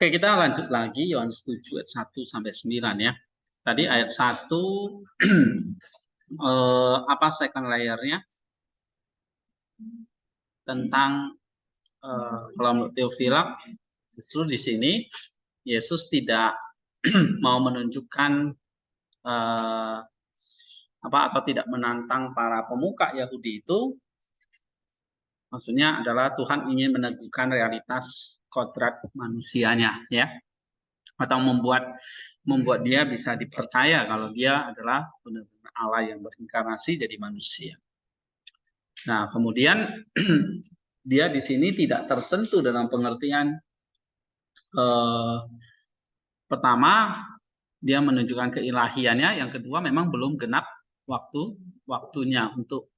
Oke, kita lanjut lagi Yohanes 7 ayat 1 sampai 9 ya. Tadi ayat 1 apa second layer-nya tentang kalau menurut Theophilus justru di sini Yesus tidak mau menunjukkan atau tidak menantang para pemuka Yahudi itu. Maksudnya adalah Tuhan ingin meneguhkan realitas kodrat manusianya, ya, atau membuat dia bisa dipercaya kalau dia adalah benar-benar Allah yang berinkarnasi jadi manusia. Nah, kemudian dia di sini tidak tersentuh dalam pengertian pertama dia menunjukkan keilahiannya, yang kedua memang belum genap waktunya untuk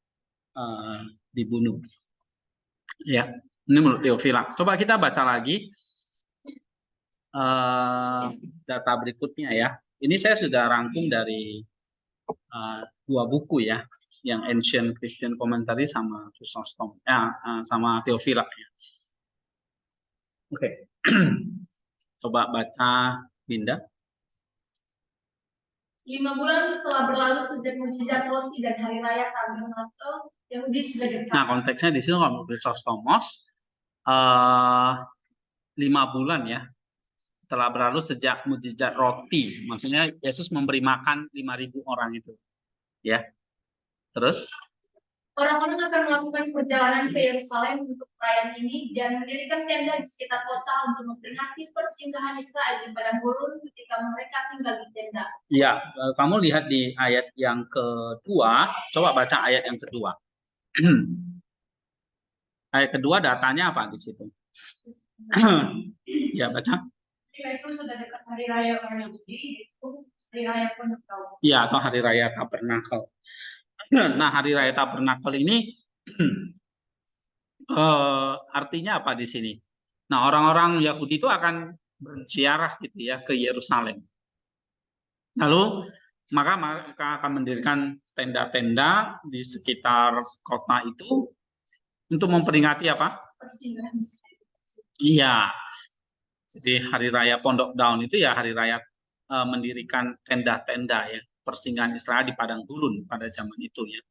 dibunuh. Ya, ini menurut Theophilus. Coba kita baca lagi data berikutnya ya. Ini saya sudah rangkum dari dua buku ya, yang Ancient Christian Commentary sama Chrysostom, sama Theophilus. Ya. Oke, coba baca Binda. 5 bulan setelah berlalu sejak mujizat roti dan hari raya Tabernakel, Yahudi sudah dekat. Nah, konteksnya di sini kalau Chrysostomos 5 bulan ya telah berlalu sejak mujizat roti. Maksudnya Yesus memberi makan 5.000 orang itu. Ya. Terus orang-orang akan melakukan perjalanan ke Yerusalem untuk perayaan ini dan mendirikan tenda di sekitar kota untuk memperingati persinggahan Israel di padang gurun ketika mereka tinggal di tenda. Ya, kamu lihat di ayat yang kedua, coba baca ayat yang kedua. Ayat kedua datanya apa di situ? Ya, baca. Itu sudah dekat hari raya orang Yahudi, itu hari raya Pondok Daun. Ya, atau hari raya Tabernakel. Nah, hari raya Tabernakel ini artinya apa di sini? Nah, orang-orang Yahudi itu akan berziarah gitu ya ke Yerusalem. Lalu mereka akan mendirikan tenda-tenda di sekitar kota itu untuk memperingati apa? Iya. Jadi hari raya Pondok Daun itu ya hari raya mendirikan tenda-tenda ya, persinggahan Israel di padang gurun pada zaman itu ya.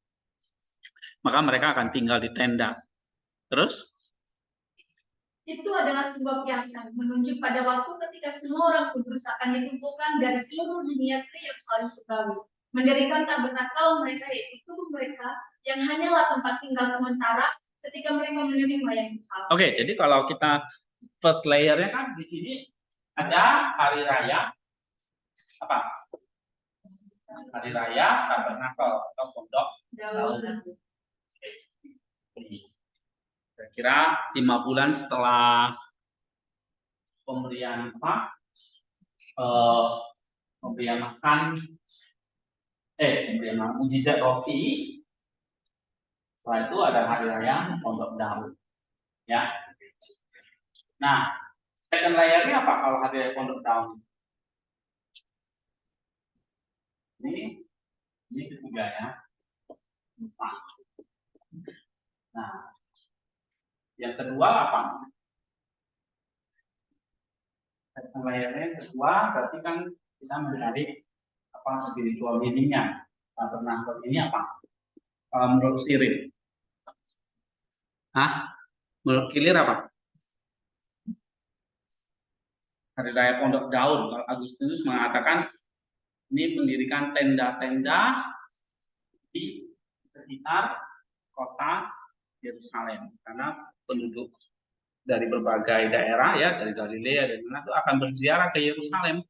Maka mereka akan tinggal di tenda. Terus itu adalah sebuah kiasan menunjuk pada waktu ketika semua orang kudus akan dikumpulkan dari seluruh dunia ke Yerusalem Surgawi, mendirikan tabernakel mereka, yaitu tubuh mereka yang hanyalah tempat tinggal sementara ketika mereka menerima yang Tuhan. Oke, jadi kalau kita first layernya kan di sini ada hari raya apa? Hari raya tabernakel atau pondok daun. Kira-kira 5 bulan setelah pemberian apa? Pemberian makan, pemberian mujizat roti. Setelah itu ada hari raya Pondok Daun. Ya. Nah, second layernya apa kalau hari raya Pondok Daun? Ini ketiga ya. 4. Nah, yang kedua apa? Second layernya yang kedua berarti kan kita mencari apa spiritual meaning-nya. Tabernakel ini apa? Menurut Sirin. Menurut Kilir apa? Hari raya Pondok Daun. Kalau Agustinus mengatakan ini mendirikan tenda-tenda di sekitar kota Yerusalem karena penduduk dari berbagai daerah ya, dari Galilea dan mana itu akan berziarah ke Yerusalem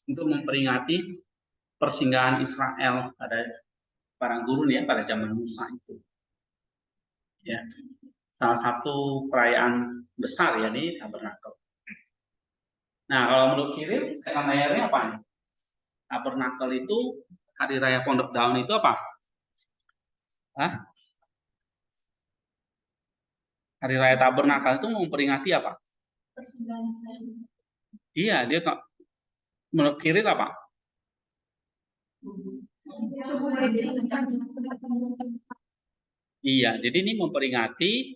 untuk memperingati persinggahan Israel pada padang gurun ya, pada zaman Musa itu. Ya. Salah satu perayaan besar ya di Tabernakel. Nah, kalau menurut Kiril, second layernya apa nih? Tabernakel itu hari raya Pondok Daun itu apa? Hari raya Tabernakel itu memperingati apa? Iya, dia kok menurut Kiril apa? Iya, jadi ini memperingati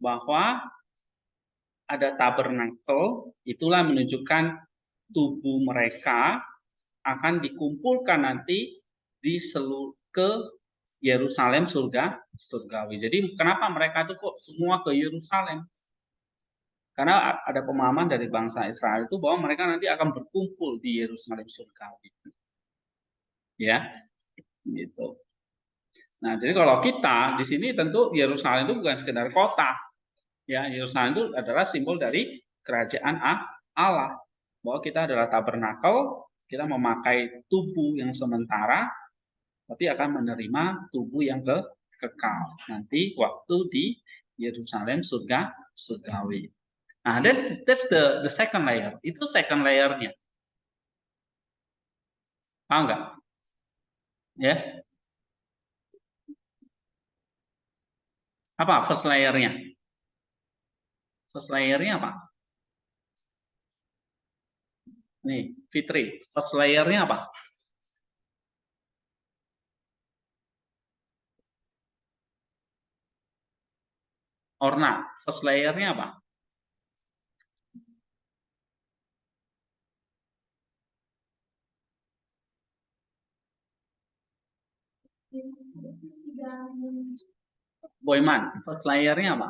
bahwa ada tabernakel, itulah menunjukkan tubuh mereka akan dikumpulkan nanti di ke Yerusalem surgawi. Jadi kenapa mereka itu kok semua ke Yerusalem? Karena ada pemahaman dari bangsa Israel itu bahwa mereka nanti akan berkumpul di Yerusalem surgawi. Ya, gitu. Nah, jadi kalau kita di sini tentu Yerusalem itu bukan sekedar kota. Ya, Yerusalem itu adalah simbol dari kerajaan Allah. Bahwa kita adalah tabernakel, kita memakai tubuh yang sementara, tapi akan menerima tubuh yang kekal. Nanti waktu di Yerusalem surgawi. Nah, that's the second layer. Itu second layernya. Paham nggak? Ya. Apa first layernya? First layernya apa? Nih, Fitri. First layernya apa? Orna. First layernya apa? Boyman. First layernya apa?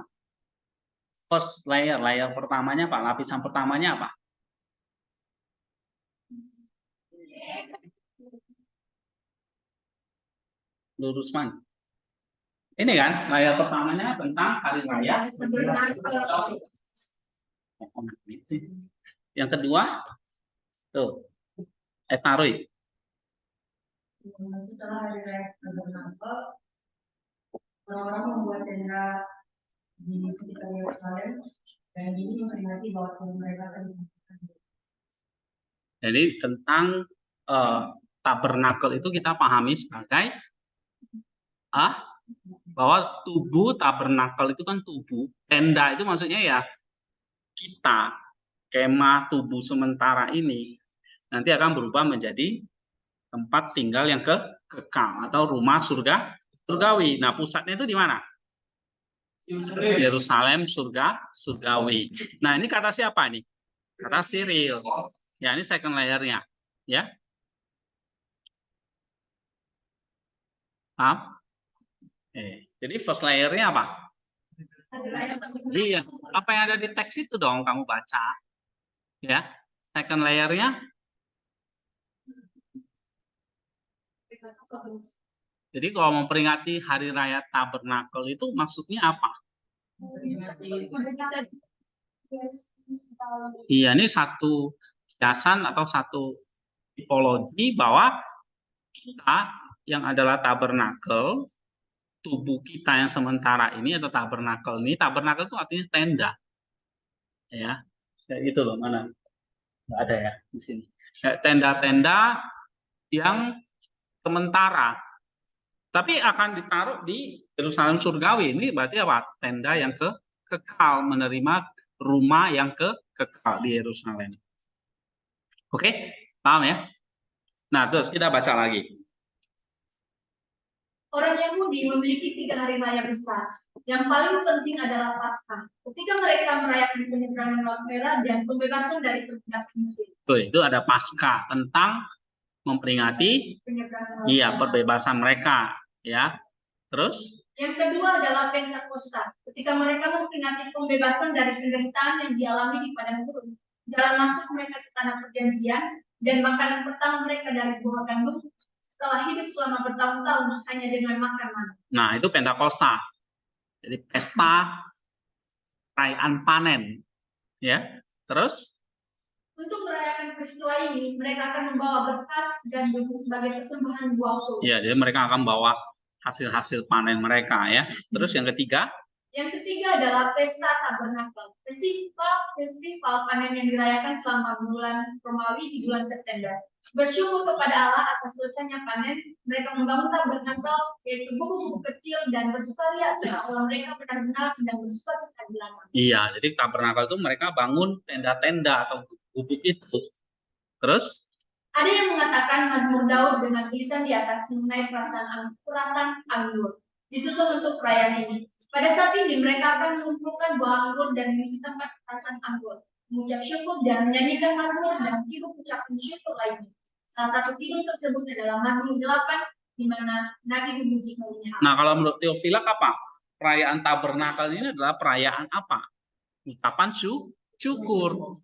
First layer, layer pertamanya apa? Lapisan pertamanya apa? Lurusman. Ini kan layar pertamanya tentang hari raya. Yang kedua, tuh, Etarui. Setelah hari raya Tabernakel, orang-orang membuat tenda di sekitar Yerusalem dan ini memperingati bahwa Tuhan mereka akan dikumpulkan. Jadi tentang tabernakel itu kita pahami sebagai bahwa tubuh tabernakel itu kan tubuh, tenda itu maksudnya ya kita, kemah tubuh sementara ini nanti akan berubah menjadi tempat tinggal yang kekal atau rumah surgawi. Nah, pusatnya itu di mana? Yerusalem surgawi. Nah, ini kata siapa nih? Kata Cyril. Ya, ini second layernya. Ya. Paham? Jadi first layernya apa? Iya, apa yang ada di teks itu dong kamu baca. Ya. Second layernya. Jadi kalau memperingati hari raya Tabernakel itu maksudnya apa? Iya, ini satu kiasan atau satu tipologi bahwa kita yang adalah tabernakel, tubuh kita yang sementara ini atau tabernakel itu artinya tenda. Ya, kayak gitu loh, mana? Nggak ada ya di sini. Kayak tenda-tenda yang sementara. Tapi akan ditaruh di Yerusalem surgawi. Ini berarti apa? Tenda yang kekal, menerima rumah yang kekal di Yerusalem. Oke, paham ya? Nah, terus kita baca lagi. Orang Yahudi memiliki 3 hari raya besar. Yang paling penting adalah Paskah. Ketika mereka merayakan penyeberangan Laut Merah dan pembebasan dari perbudakan Mesir. Tuh, itu ada Paskah tentang memperingati perbebasan mereka, ya. Terus yang kedua adalah Pentakosta, ketika mereka memperingati pembebasan dari penderitaan yang dialami di padang gurun, jalan masuk mereka ke tanah perjanjian, dan makanan pertama mereka dari buah gandum setelah hidup selama bertahun-tahun hanya dengan makan mana. Nah, itu Pentakosta. Jadi pesta perayaan panen, ya. Terus untuk merayakan peristiwa ini, mereka akan membawa berkas dan sebagai persembahan buah sulung. Ya, jadi mereka akan bawa hasil-hasil panen mereka, ya. Terus yang ketiga? Yang ketiga adalah Pesta Tabernakel, festival panen yang dirayakan selama bulan Romawi di bulan September. Bersyukur kepada Allah atas selesainya panen, mereka membangun tabernakel, yaitu gubuk-gubuk kecil dan bersukaria seolah mereka benar-benar sedang bersuka-cita di ladang. Iya, jadi tabernakel itu mereka bangun tenda-tenda atau gubuk itu. Terus? Ada yang mengatakan Mazmur Daud dengan tulisan di atas mengenai perasaan anggur. Disusun untuk perayaan ini. Pada saat ini mereka akan mengumpulkan buah anggur dan mengisi tempat perasan anggur, mengucap syukur dan menyanyikan mazmur dan tiru ucapan syukur lainnya. Salah satu tiru tersebut adalah Mazmur 8 di mana Nabi memuji karunia Allah. Nah, kalau menurut Theophilus apa? Perayaan tabernakel ini adalah perayaan apa? Ucapan syukur.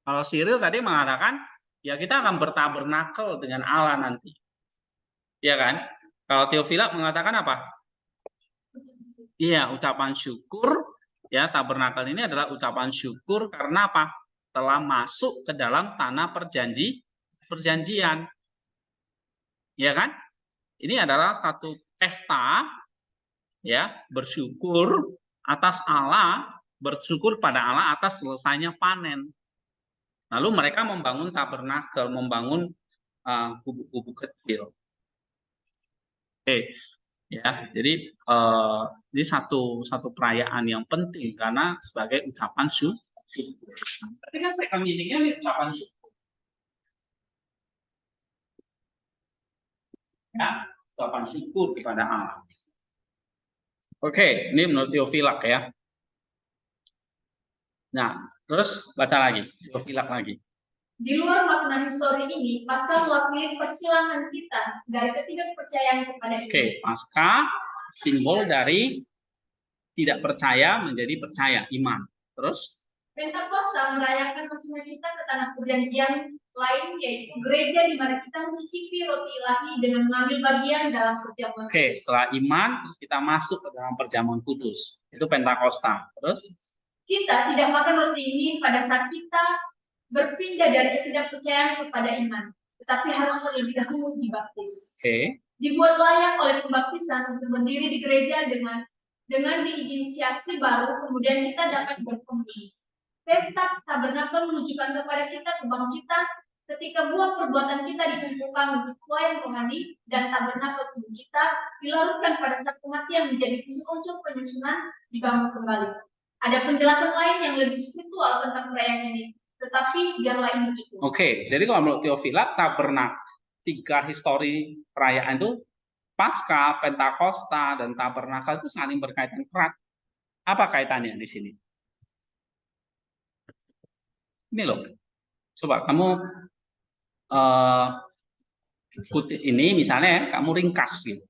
Kalau Cyril tadi mengatakan, ya kita akan bertabernakel dengan Allah nanti. Ya kan? Kalau Theophilus mengatakan apa? Iya, ucapan syukur. Ya, tabernakel ini adalah ucapan syukur karena apa? Telah masuk ke dalam tanah perjanjian. Ya kan? Ini adalah satu pesta, ya, bersyukur atas Allah, bersyukur pada Allah atas selesainya panen. Lalu mereka membangun tabernakel, membangun gubuk-gubuk kecil. Oke, ya. Jadi ini satu perayaan yang penting karena sebagai ucapan syukur. Tadi kan saya meetingnya ucapan syukur. Ya, ucapan syukur kepada Allah. Oke, ini menurut Theophilus ya. Nah, terus baca lagi, Theophilus lagi. Di luar makna histori ini, Paskah mewakili persilangan kita dari ketidakpercayaan kepada Tuhan. Oke, Paskah simbol dari tidak percaya menjadi percaya, iman. Terus? Pentakosta merayakan masuknya kita ke tanah perjanjian lain, yaitu gereja di mana kita mencicipi roti ilahi dengan mengambil bagian dalam perjamuan. Oke, setelah iman, terus kita masuk ke dalam perjamuan kudus. Itu Pentakosta. Terus? Kita tidak makan roti ini pada saat kita berpindah dari ketidakpercayaan kepada iman, tetapi harus terlebih dahulu dibaptis. Oke. Dibuat layak oleh pembaptisan untuk berdiri di gereja dengan diinisiasi baru, kemudian kita dapat berkomitmen. Pesta tabernakel menunjukkan kepada kita kebangkitan ketika buah perbuatan kita dikumpulkan untuk tujuan rohani, dan tabernakel tubuh kita dilarutkan pada saat kematian menjadi unsur penyusunan dibangun kembali. Ada penjelasan lain yang lebih spiritual tentang perayaan ini, tetapi biarlah ini cukup. Oke, jadi kalau menurut Theophilus, tabernakel, 3 histori perayaan itu Paskah, Pentakosta, dan tabernakel itu saling berkaitan erat. Apa kaitannya di sini? Ini loh, coba kamu kutip ini misalnya, kamu ringkas gitu.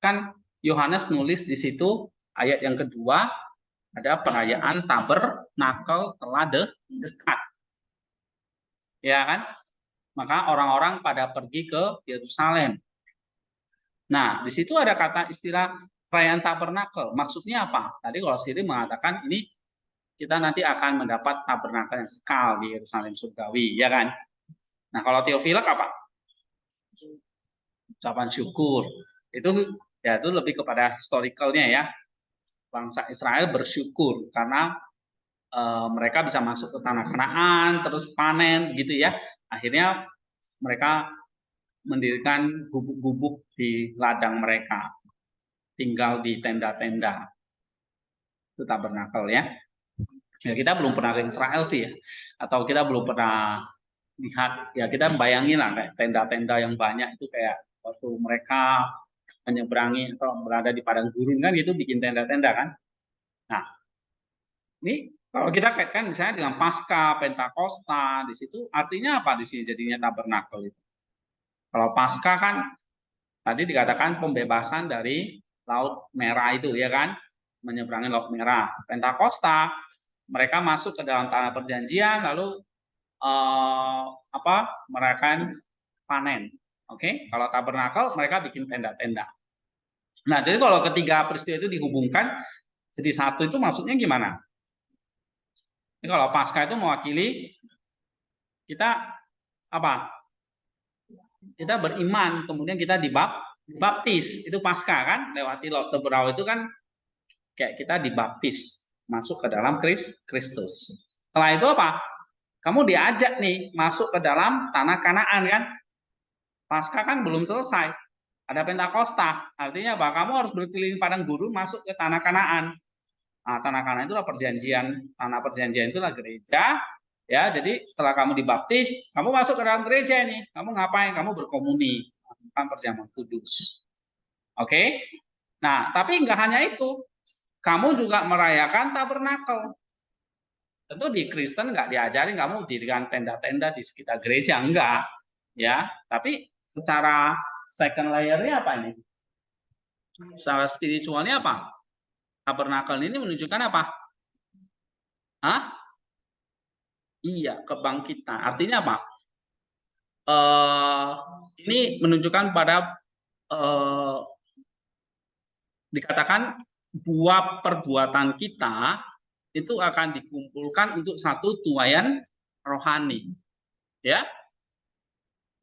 Kan Yohanes nulis di situ ayat yang kedua ada perayaan tabernakel telah dekat, ya kan? Maka orang-orang pada pergi ke Yerusalem. Nah, di situ ada kata istilah perayaan tabernakel. Maksudnya apa? Tadi kalau Siri mengatakan ini kita nanti akan mendapat tabernakel yang kekal di Yerusalem surgawi, ya kan? Nah, kalau Theophilus apa? Ucapan syukur. Itu ya itu lebih kepada historicalnya ya. Bangsa Israel bersyukur karena mereka bisa masuk ke tanah Kanaan, terus panen gitu ya. Akhirnya mereka mendirikan gubuk-gubuk di ladang mereka, tinggal di tenda-tenda. Itu tabernakel ya. Ya kita belum pernah ke Israel sih ya, atau kita belum pernah lihat ya, kita bayangin lah kayak tenda-tenda yang banyak itu kayak waktu mereka menyeberangi atau berada di padang gurun kan gitu, bikin tenda-tenda kan. Nah, ini kalau kita kaitkan misalnya dengan Paskah, Pentakosta, di situ artinya apa di sini jadinya tabernakel itu? Kalau Paskah kan tadi dikatakan pembebasan dari Laut Merah itu ya kan, menyeberangi Laut Merah. Pentakosta mereka masuk ke dalam tanah perjanjian lalu merayakan panen. Oke, kalau tabernakel mereka bikin tenda-tenda. Nah, jadi kalau ketiga peristiwa itu dihubungkan jadi satu, itu maksudnya gimana? Jadi kalau Paskah itu mewakili kita apa? Kita beriman, kemudian kita dibaptis. Itu Paskah kan, lewati Laut Teberau itu kan kayak kita dibaptis masuk ke dalam Kristus. Setelah itu apa? Kamu diajak nih masuk ke dalam tanah Kanaan kan? Paskah kan belum selesai. Ada Pentakosta. Artinya apa? Kamu harus berkeliling padang gurun masuk ke tanah Kanaan. Nah, tanah Kanaan itulah perjanjian. Tanah perjanjian itulah gereja. Ya, jadi setelah kamu dibaptis, kamu masuk ke dalam gereja ini. Kamu ngapain? Kamu berkomuni, melakukan perjamuan kudus. Oke? Nah, tapi nggak hanya itu. Kamu juga merayakan tabernakel. Tentu di Kristen nggak diajarin kamu dirikan tenda-tenda di sekitar gereja, enggak. Ya, tapi secara second layer-nya apa ini? Secara spiritualnya apa? Tabernakel ini menunjukkan apa? Hah? Iya, kebangkitan. Artinya apa? Ini menunjukkan pada dikatakan buah perbuatan kita itu akan dikumpulkan untuk satu tuaian rohani, ya.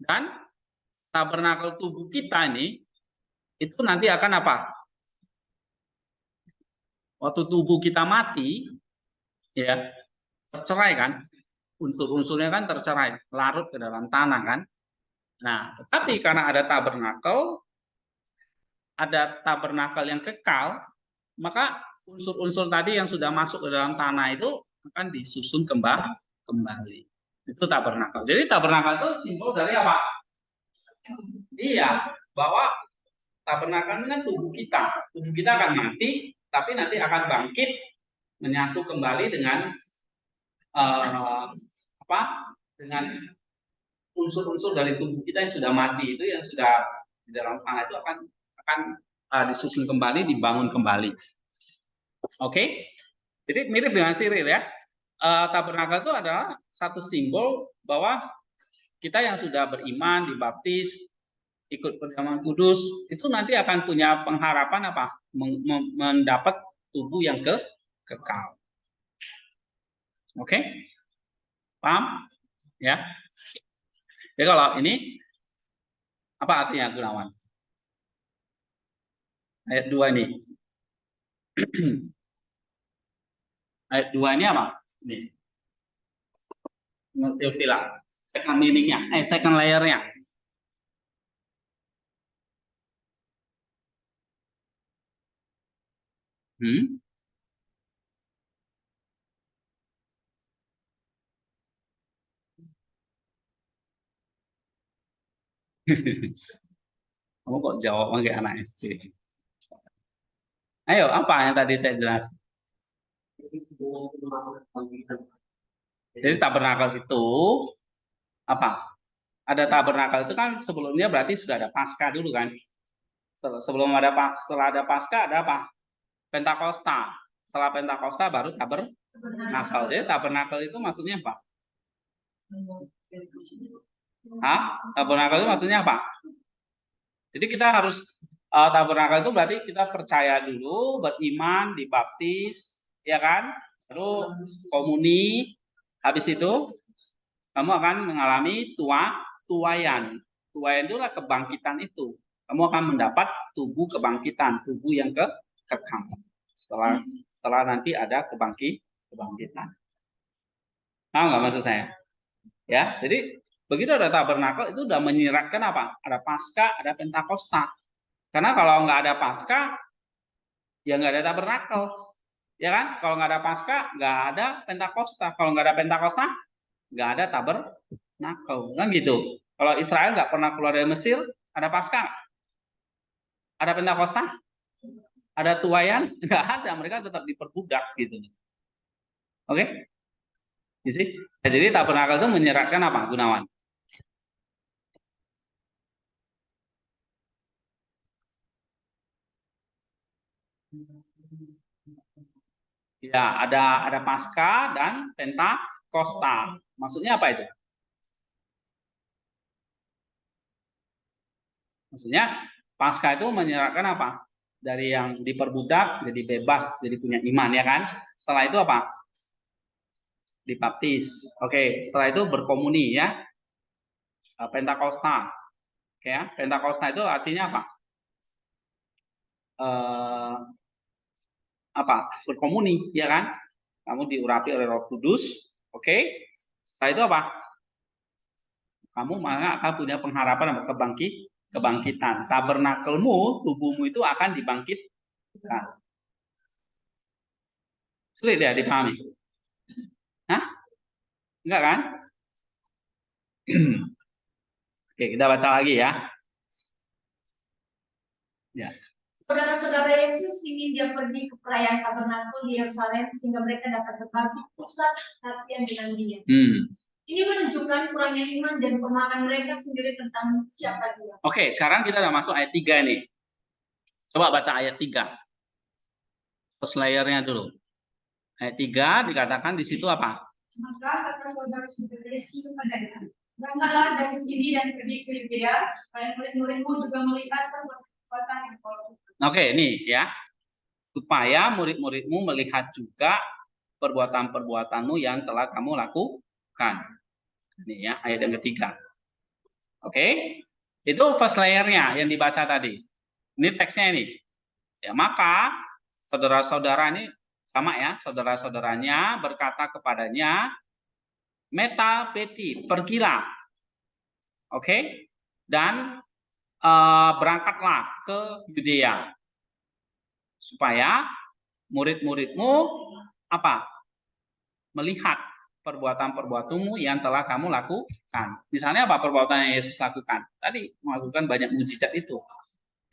Dan tabernakel tubuh kita ini itu nanti akan apa? Waktu tubuh kita mati, ya, tercerai kan? Unsur-unsurnya kan tercerai, larut ke dalam tanah kan? Nah, tetapi karena ada tabernakel yang kekal, maka unsur-unsur tadi yang sudah masuk ke dalam tanah itu akan disusun kembali. Itu tabernakel. Jadi tabernakel itu simbol dari apa? Iya, bahwa tabernakel ini kan tubuh kita. Tubuh kita akan mati, tapi nanti akan bangkit menyatu kembali dengan apa? Dengan unsur-unsur dari tubuh kita yang sudah mati itu, yang sudah di dalam tanah itu akan disusun kembali, dibangun kembali. Oke, jadi mirip dengan siril ya. Tabernakel itu adalah satu simbol bahwa kita yang sudah beriman, dibaptis, ikut perjamuan kudus, itu nanti akan punya pengharapan apa? Mendapat tubuh yang kekal. Oke, paham? Ya. Jadi kalau ini apa artinya, Gunawan? Ayat 2 ini. Ayat 2 ini apa? Ini. Teofila. Second meaning-nya, second layer-nya. Kamu kok jawab pakai anak SD? Ayo, apa yang tadi saya jelaskan? Jadi tabernakel itu apa? Ada tabernakel itu kan sebelumnya berarti sudah ada Paskah dulu kan? Setelah ada Paskah ada apa? Pentakosta. Setelah Pentakosta baru tabernakel. Jadi tabernakel itu maksudnya apa? Tabernakel itu maksudnya apa? Jadi kita harus tabernakel itu berarti kita percaya dulu, beriman, dibaptis, ya kan? Lalu komuni, habis itu kamu akan mengalami tuaian. Tuaian itulah kebangkitan itu. Kamu akan mendapat tubuh kebangkitan, tubuh yang kekal. Setelah nanti ada kebangkitan. Paham nggak maksud saya? Ya, jadi begitu ada tabernakel itu udah menyiratkan apa? Ada Paskah, ada Pentakosta. Karena kalau nggak ada Paskah, ya nggak ada tabernakel. Ya kan? Kalau nggak ada Paskah, nggak ada Pentakosta. Kalau nggak ada Pentakosta, nggak ada tabernakel. Kan gitu. Kalau Israel nggak pernah keluar dari Mesir, ada Paskah? Ada Pentakosta? Ada tuaian? Nggak ada. Mereka tetap diperbudak gitu. Oke? Jadi tabernakel itu menyeratkan apa, Gunawan? Ya, ada Paskah dan Pentakosta. Maksudnya apa itu? Maksudnya Paskah itu menyeratkan apa? Dari yang diperbudak jadi bebas, jadi punya iman, ya kan? Setelah itu apa? Dibaptis. Oke, setelah itu berkomuni, ya. Pentakosta. Oke, ya. Pentakosta itu artinya apa? Berkomuni, ya kan? Kamu diurapi oleh Roh Kudus. Oke. Setelah itu apa? Kamu malah akan punya pengharapan kebangkitan. Tabernakelmu, tubuhmu itu akan dibangkitkan. Sulit ya dipahami? Hah? Enggak kan? Oke, kita baca lagi ya. Ya. Saudara-saudara Yesus ingin dia pergi ke perayaan Tabernakel di Yerusalem sehingga mereka dapat berbagi pusat perhatian dengan dia. Ini menunjukkan kurangnya iman dan pemahaman mereka sendiri tentang siapa dia. Oke, sekarang kita udah masuk ayat 3 nih. Coba baca ayat 3. First layernya dulu. Ayat 3 dikatakan di situ apa? Maka kata saudara-saudara Yesus kepadanya, berangkatlah dari sini dan pergi ke Yudea, supaya murid-muridmu juga melihat perbuatan yang kau lakukan. Oke, nih ya. Supaya murid-muridmu melihat juga perbuatan-perbuatanmu yang telah kamu lakukan. Ini ya, ayat yang ketiga. Oke. Itu first layernya yang dibaca tadi. Ini teksnya ini. Ya, maka saudara-saudara ini sama ya, saudara-saudaranya berkata kepadanya, Meta Beti, pergilah. Oke. Dan berangkatlah ke Yudea. Supaya murid-muridmu apa? Melihat perbuatan-perbuatanmu yang telah kamu lakukan. Misalnya apa perbuatan yang Yesus lakukan? Tadi melakukan banyak mujizat itu.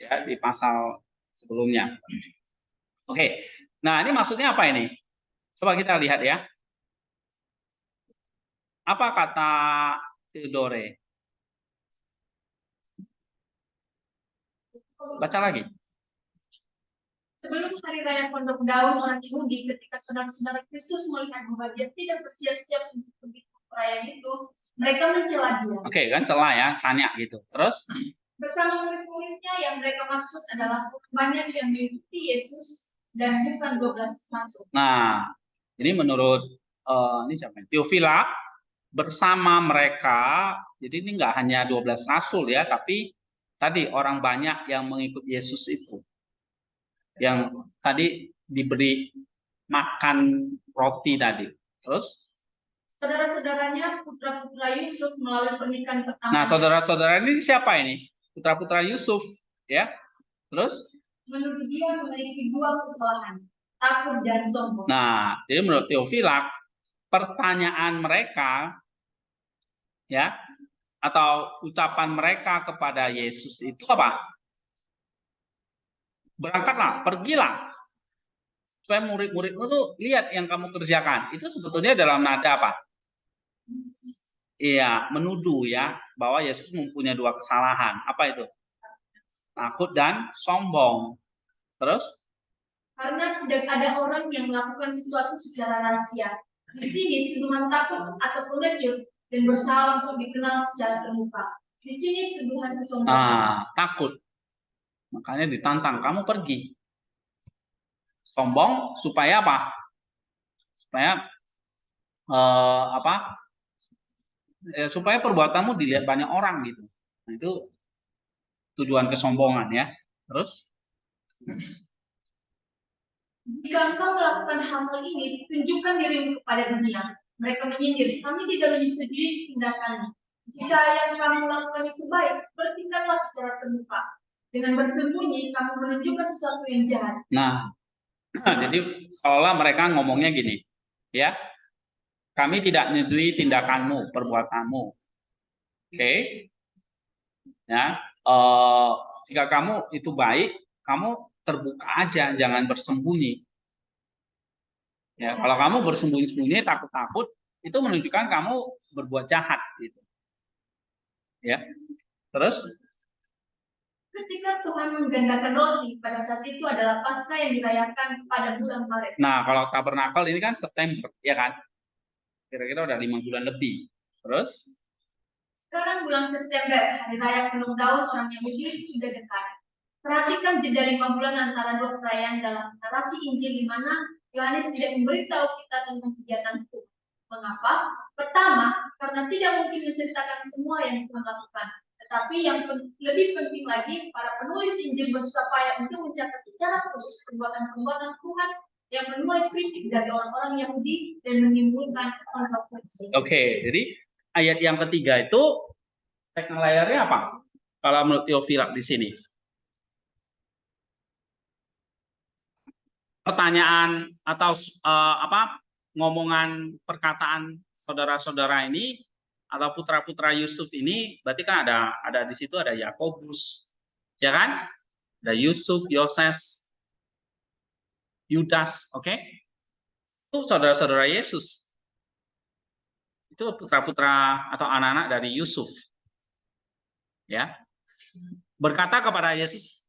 Ya, di pasal sebelumnya. Oke. Nah, ini maksudnya apa ini? Coba kita lihat ya. Apa kata Theodore? Baca lagi. Sebelum hari raya Pondok Daun orang Yahudi, ketika saudara-saudara Kristus melihat bahwa dia tidak bersiap-siap untuk pergi ke perayaan itu, mereka mencela dia. Oke, kan celah ya, tanya gitu. Terus Bersama murid-muridnya yang mereka maksud adalah banyak yang mengikuti Yesus dan bukan 12 masuk. nah, ini menurut ini siapa? Theophila bersama mereka. Jadi ini nggak hanya 12 rasul ya, tapi tadi orang banyak yang mengikut Yesus itu. Yang tadi diberi makan roti tadi. Terus saudara-saudaranya putra-putra Yusuf melalui pernikahan pertama. Nah, saudara-saudara ini siapa ini? Putra-putra Yusuf, ya. Terus menurut dia memiliki dua kesalahan, takut dan sombong. Nah, jadi menurut Theophilak, pertanyaan mereka ya atau ucapan mereka kepada Yesus itu apa? Berangkatlah, pergilah. Supaya murid-muridmu tuh lihat yang kamu kerjakan. Itu sebetulnya dalam nada apa? Iya, menuduh ya bahwa Yesus mempunyai dua kesalahan. Apa itu? Takut dan sombong. Terus? Karena tidak ada orang yang melakukan sesuatu secara rahasia. Di sini tuduhan takut atau pengecut dan berusaha untuk dikenal secara terbuka. Di sini tuduhan kesombongan. Takut. Makanya ditantang, kamu pergi. Sombong supaya apa? Supaya supaya perbuatanmu dilihat banyak orang gitu. Nah, itu tujuan kesombongan ya. Terus? Jika engkau melakukan hal ini, tunjukkan dirimu kepada dunia. Mereka menyindir, kami tidak menyetujui tindakannya. Jika yang kamu lakukan itu baik, bertindaklah secara terbuka. Dengan bersembunyi, kamu menunjukkan sesuatu yang jahat. Nah, jadi seolah mereka ngomongnya gini, ya, kami tidak menyetujui tindakanmu, perbuatanmu, oke? Ya, jika kamu itu baik, kamu terbuka aja, jangan bersembunyi. Ya, kalau kamu bersembunyi-sembunyi, takut-takut, itu menunjukkan kamu berbuat jahat, gitu. Ya, terus? Ketika Tuhan menggandakan roti, pada saat itu adalah Paskah yang dirayakan pada bulan Maret. Nah, kalau tabernakel ini kan September, ya kan? Kira-kira udah 5 bulan lebih. Terus? Sekarang bulan September, hari raya Pondok Daun orang Yahudi sudah dekat. Perhatikan jeda 5 bulan antara dua perayaan dalam narasi Injil di mana Yohanes tidak memberitahu kita tentang kegiatan itu. Mengapa? Pertama, karena tidak mungkin menceritakan semua yang Tuhan lakukan. Tetapi yang lebih penting lagi, para penulis Injil bersusah payah untuk mencatat secara khusus perbuatan-perbuatan Tuhan yang menuai kritik dari orang-orang Yahudi dan menimbulkan kontroversi. Oke, jadi ayat yang ketiga itu teks layarnya apa? Kalau menurut Theophilak di sini. Pertanyaan atau ngomongan perkataan saudara-saudara ini atau putra-putra Yusuf ini, berarti kan ada di situ ada Yakobus, ya kan? Ada Yusuf, Yoses, Yudas, oke? Itu saudara-saudara Yesus. Itu putra-putra atau anak-anak dari Yusuf. Ya. Berkata kepada Yesus,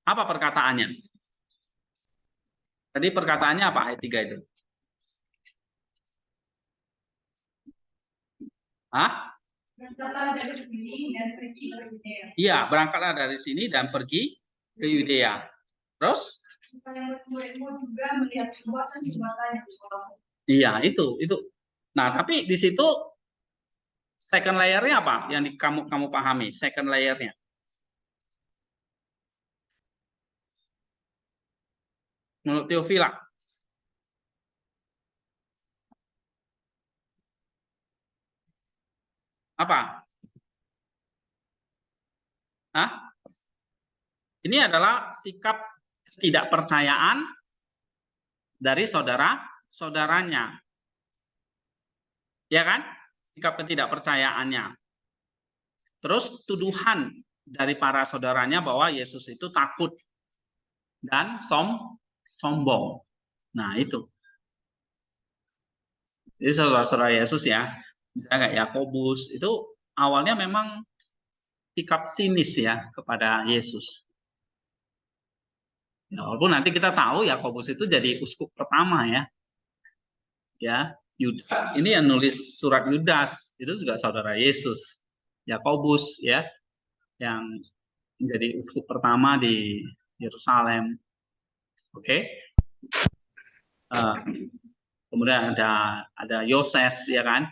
apa perkataannya? Tadi perkataannya apa ayat 3 itu? Hah? Berangkatlah dari sini dan pergi ke Yudea. Iya, berangkatlah dari sini dan pergi ke Yudea. Terus? Supaya murid-muridmu juga melihat jembatan-jembatan yang dibangun. Iya, itu. Nah, tapi di situ second layer-nya apa? Yang kamu pahami, second layer-nya. Menurut Teofila. Apa? Hah? Ini adalah sikap ketidakpercayaan dari saudara-saudaranya. Ya kan? Sikap ketidakpercayaannya. Terus tuduhan dari para saudaranya bahwa Yesus itu takut dan sombong. Nah, itu. Jadi saudara-saudara Yesus ya, misalnya kayak Yakobus, itu awalnya memang sikap sinis ya kepada Yesus. Ya, walaupun nanti kita tahu Yakobus itu jadi uskup pertama ya. Ya, Yudas ini yang nulis surat Yudas itu juga saudara Yesus. Yakobus ya yang menjadi uskup pertama di Yerusalem. Oke. Kemudian ada Yoses ya kan.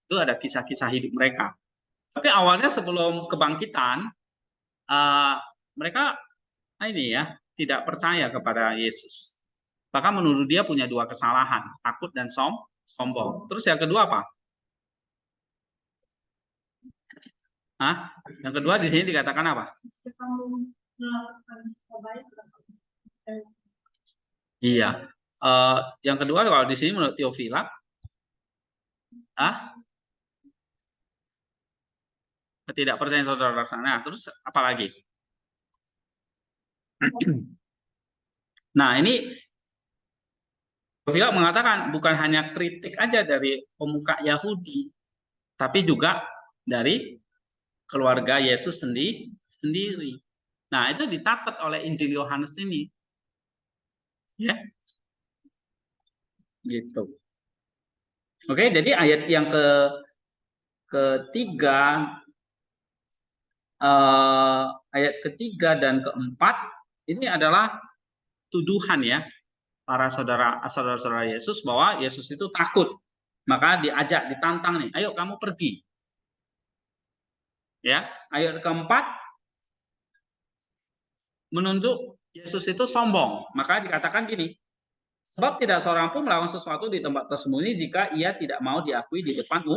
Itu ada kisah-kisah hidup mereka. Tapi awalnya sebelum kebangkitan mereka ini ya tidak percaya kepada Yesus. Bahkan menurut dia punya dua kesalahan, takut dan sombong. Terus yang kedua apa? Yang kedua di sini dikatakan apa? Iya. Yang kedua kalau di sini menurut Teofila, ketidakpercayaan saudara sana. Terus apa lagi? Nah, ini Teofila mengatakan bukan hanya kritik aja dari pemuka Yahudi, tapi juga dari keluarga Yesus sendiri. Nah, itu dicatat oleh Injil Yohanes ini. Ya. Gitu. Oke, jadi ayat yang ketiga ayat ketiga dan keempat ini adalah tuduhan ya para saudara Yesus bahwa Yesus itu takut. Maka diajak, ditantang nih, ayo kamu pergi. Ya, ayat keempat menunjuk Yesus itu sombong. Maka dikatakan gini, sebab tidak seorang pun melakukan sesuatu di tempat tersembunyi jika ia tidak mau diakui di depan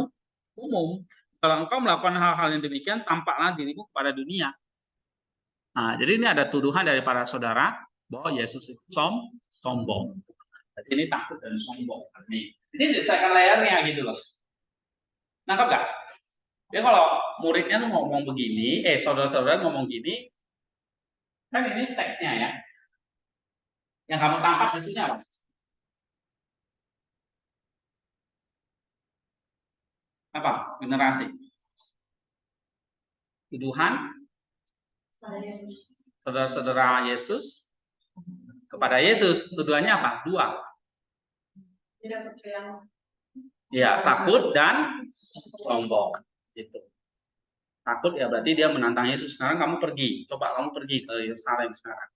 umum. Kalau engkau melakukan hal-hal yang demikian, tampaklah dirimu kepada dunia. Nah, jadi ini ada tuduhan dari para saudara bahwa Yesus itu sombong. Jadi ini takut dan sombong. Ini second layernya gitu loh. Nangkap nggak? Ya kalau muridnya tuh ngomong begini, saudara-saudara ngomong gini, kan ini teksnya ya. Yang kamu tangkap di sini apa? Apa? Generasi. Tuduhan saudara-saudara Yesus kepada Yesus. Tuduhannya apa? Dua. Tidak percaya. Ya, takut dan sombong. Gitu. Takut ya berarti dia menantang Yesus. Sekarang kamu pergi. Coba kamu pergi ke Yerusalem sekarang.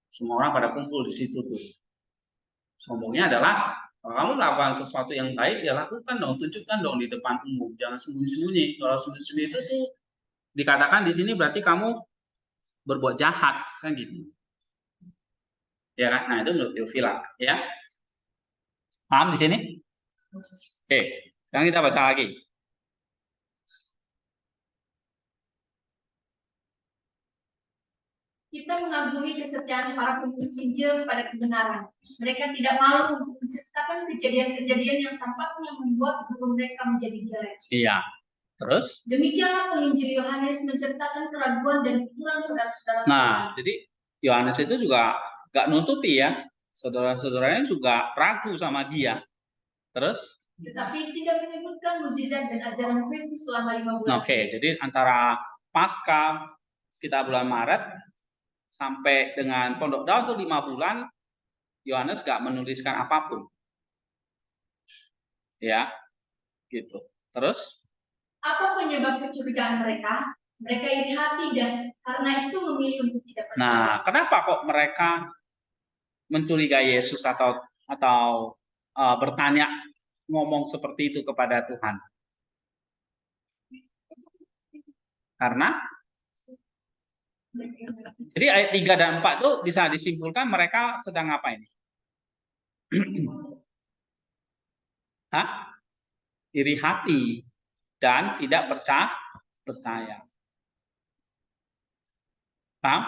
Semua orang pada kumpul di situ tuh. Sombongnya adalah kalau kamu melakukan sesuatu yang baik, ya lakukan dong, tunjukkan dong di depan umum. Jangan sembunyi-sembunyi. Kalau sembunyi-sembunyi itu tuh dikatakan di sini berarti kamu berbuat jahat, kan gitu. Ya kan? Nah, itu menurut Teofila, ya. Paham di sini? Oke, sekarang kita baca lagi. Kita mengagumi kesetiaan para pengurus Injil pada kebenaran. Mereka tidak malu untuk menceritakan kejadian-kejadian yang tampaknya membuat guru mereka menjadi jelek. Iya. Terus? Demikianlah penginjil Yohanes menceritakan keraguan dan kekurangan saudara-saudara. Nah, jadi Yohanes itu juga nggak nutupi ya. Saudara-saudaranya juga ragu sama dia. Terus? Tetapi tidak menyebutkan mukjizat dan ajaran Kristus selama 5 bulan. Oke, jadi antara pasca sekitar bulan Maret sampai dengan Pondok Daun itu 5 bulan, Yohanes nggak menuliskan apapun. Ya, gitu. Terus? Apa penyebab kecurigaan mereka? Mereka iri hati dan karena itu memilih untuk tidak percaya. Nah, kenapa kok mereka mencurigai Yesus atau bertanya ngomong seperti itu kepada Tuhan? Karena jadi ayat 3 dan 4 itu bisa disimpulkan mereka sedang apa ini? Hah? Iri hati dan tidak percaya. Paham?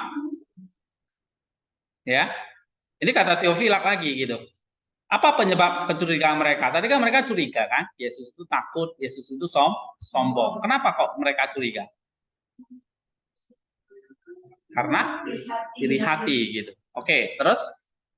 Ya. Ini kata Teofilak lagi gitu. Apa penyebab kecurigaan mereka? Tadi kan mereka curiga kan? Yesus itu takut, Yesus itu sombong. Kenapa kok mereka curiga? Karena iri hati gitu. Oke, terus?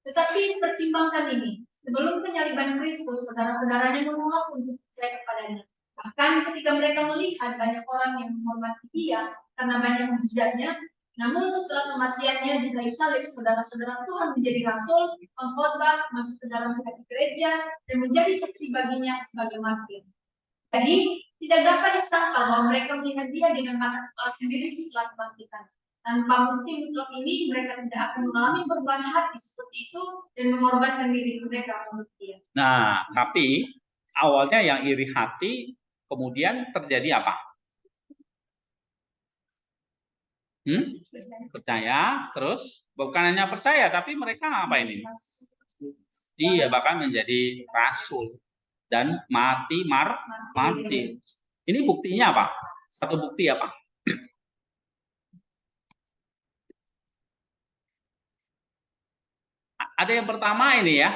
Tetapi pertimbangkan ini. Sebelum penyaliban Kristus, saudara-saudaranya menolak untuk percaya kepadanya. Bahkan ketika mereka melihat banyak orang yang menghormati dia karena banyak mukjizatnya, namun setelah kematiannya di kayu salib, saudara-saudara Tuhan menjadi rasul, pengkhotbah, masuk ke dalam hati gereja, dan menjadi saksi baginya sebagai martir. Jadi, tidak dapat disangka bahwa mereka melihat dia dengan mata kepala sendiri setelah kebangkitan. Tanpa bukti mutlak ini, mereka tidak akan mengalami perubahan hati seperti itu dan mengorbankan diri mereka untuk dia. Nah, tapi awalnya yang iri hati, kemudian terjadi apa? Percaya, terus bukan hanya percaya, tapi mereka apa ini? Iya, bahkan menjadi rasul dan mati. Ini buktinya apa? Satu bukti apa? Ada yang pertama ini ya,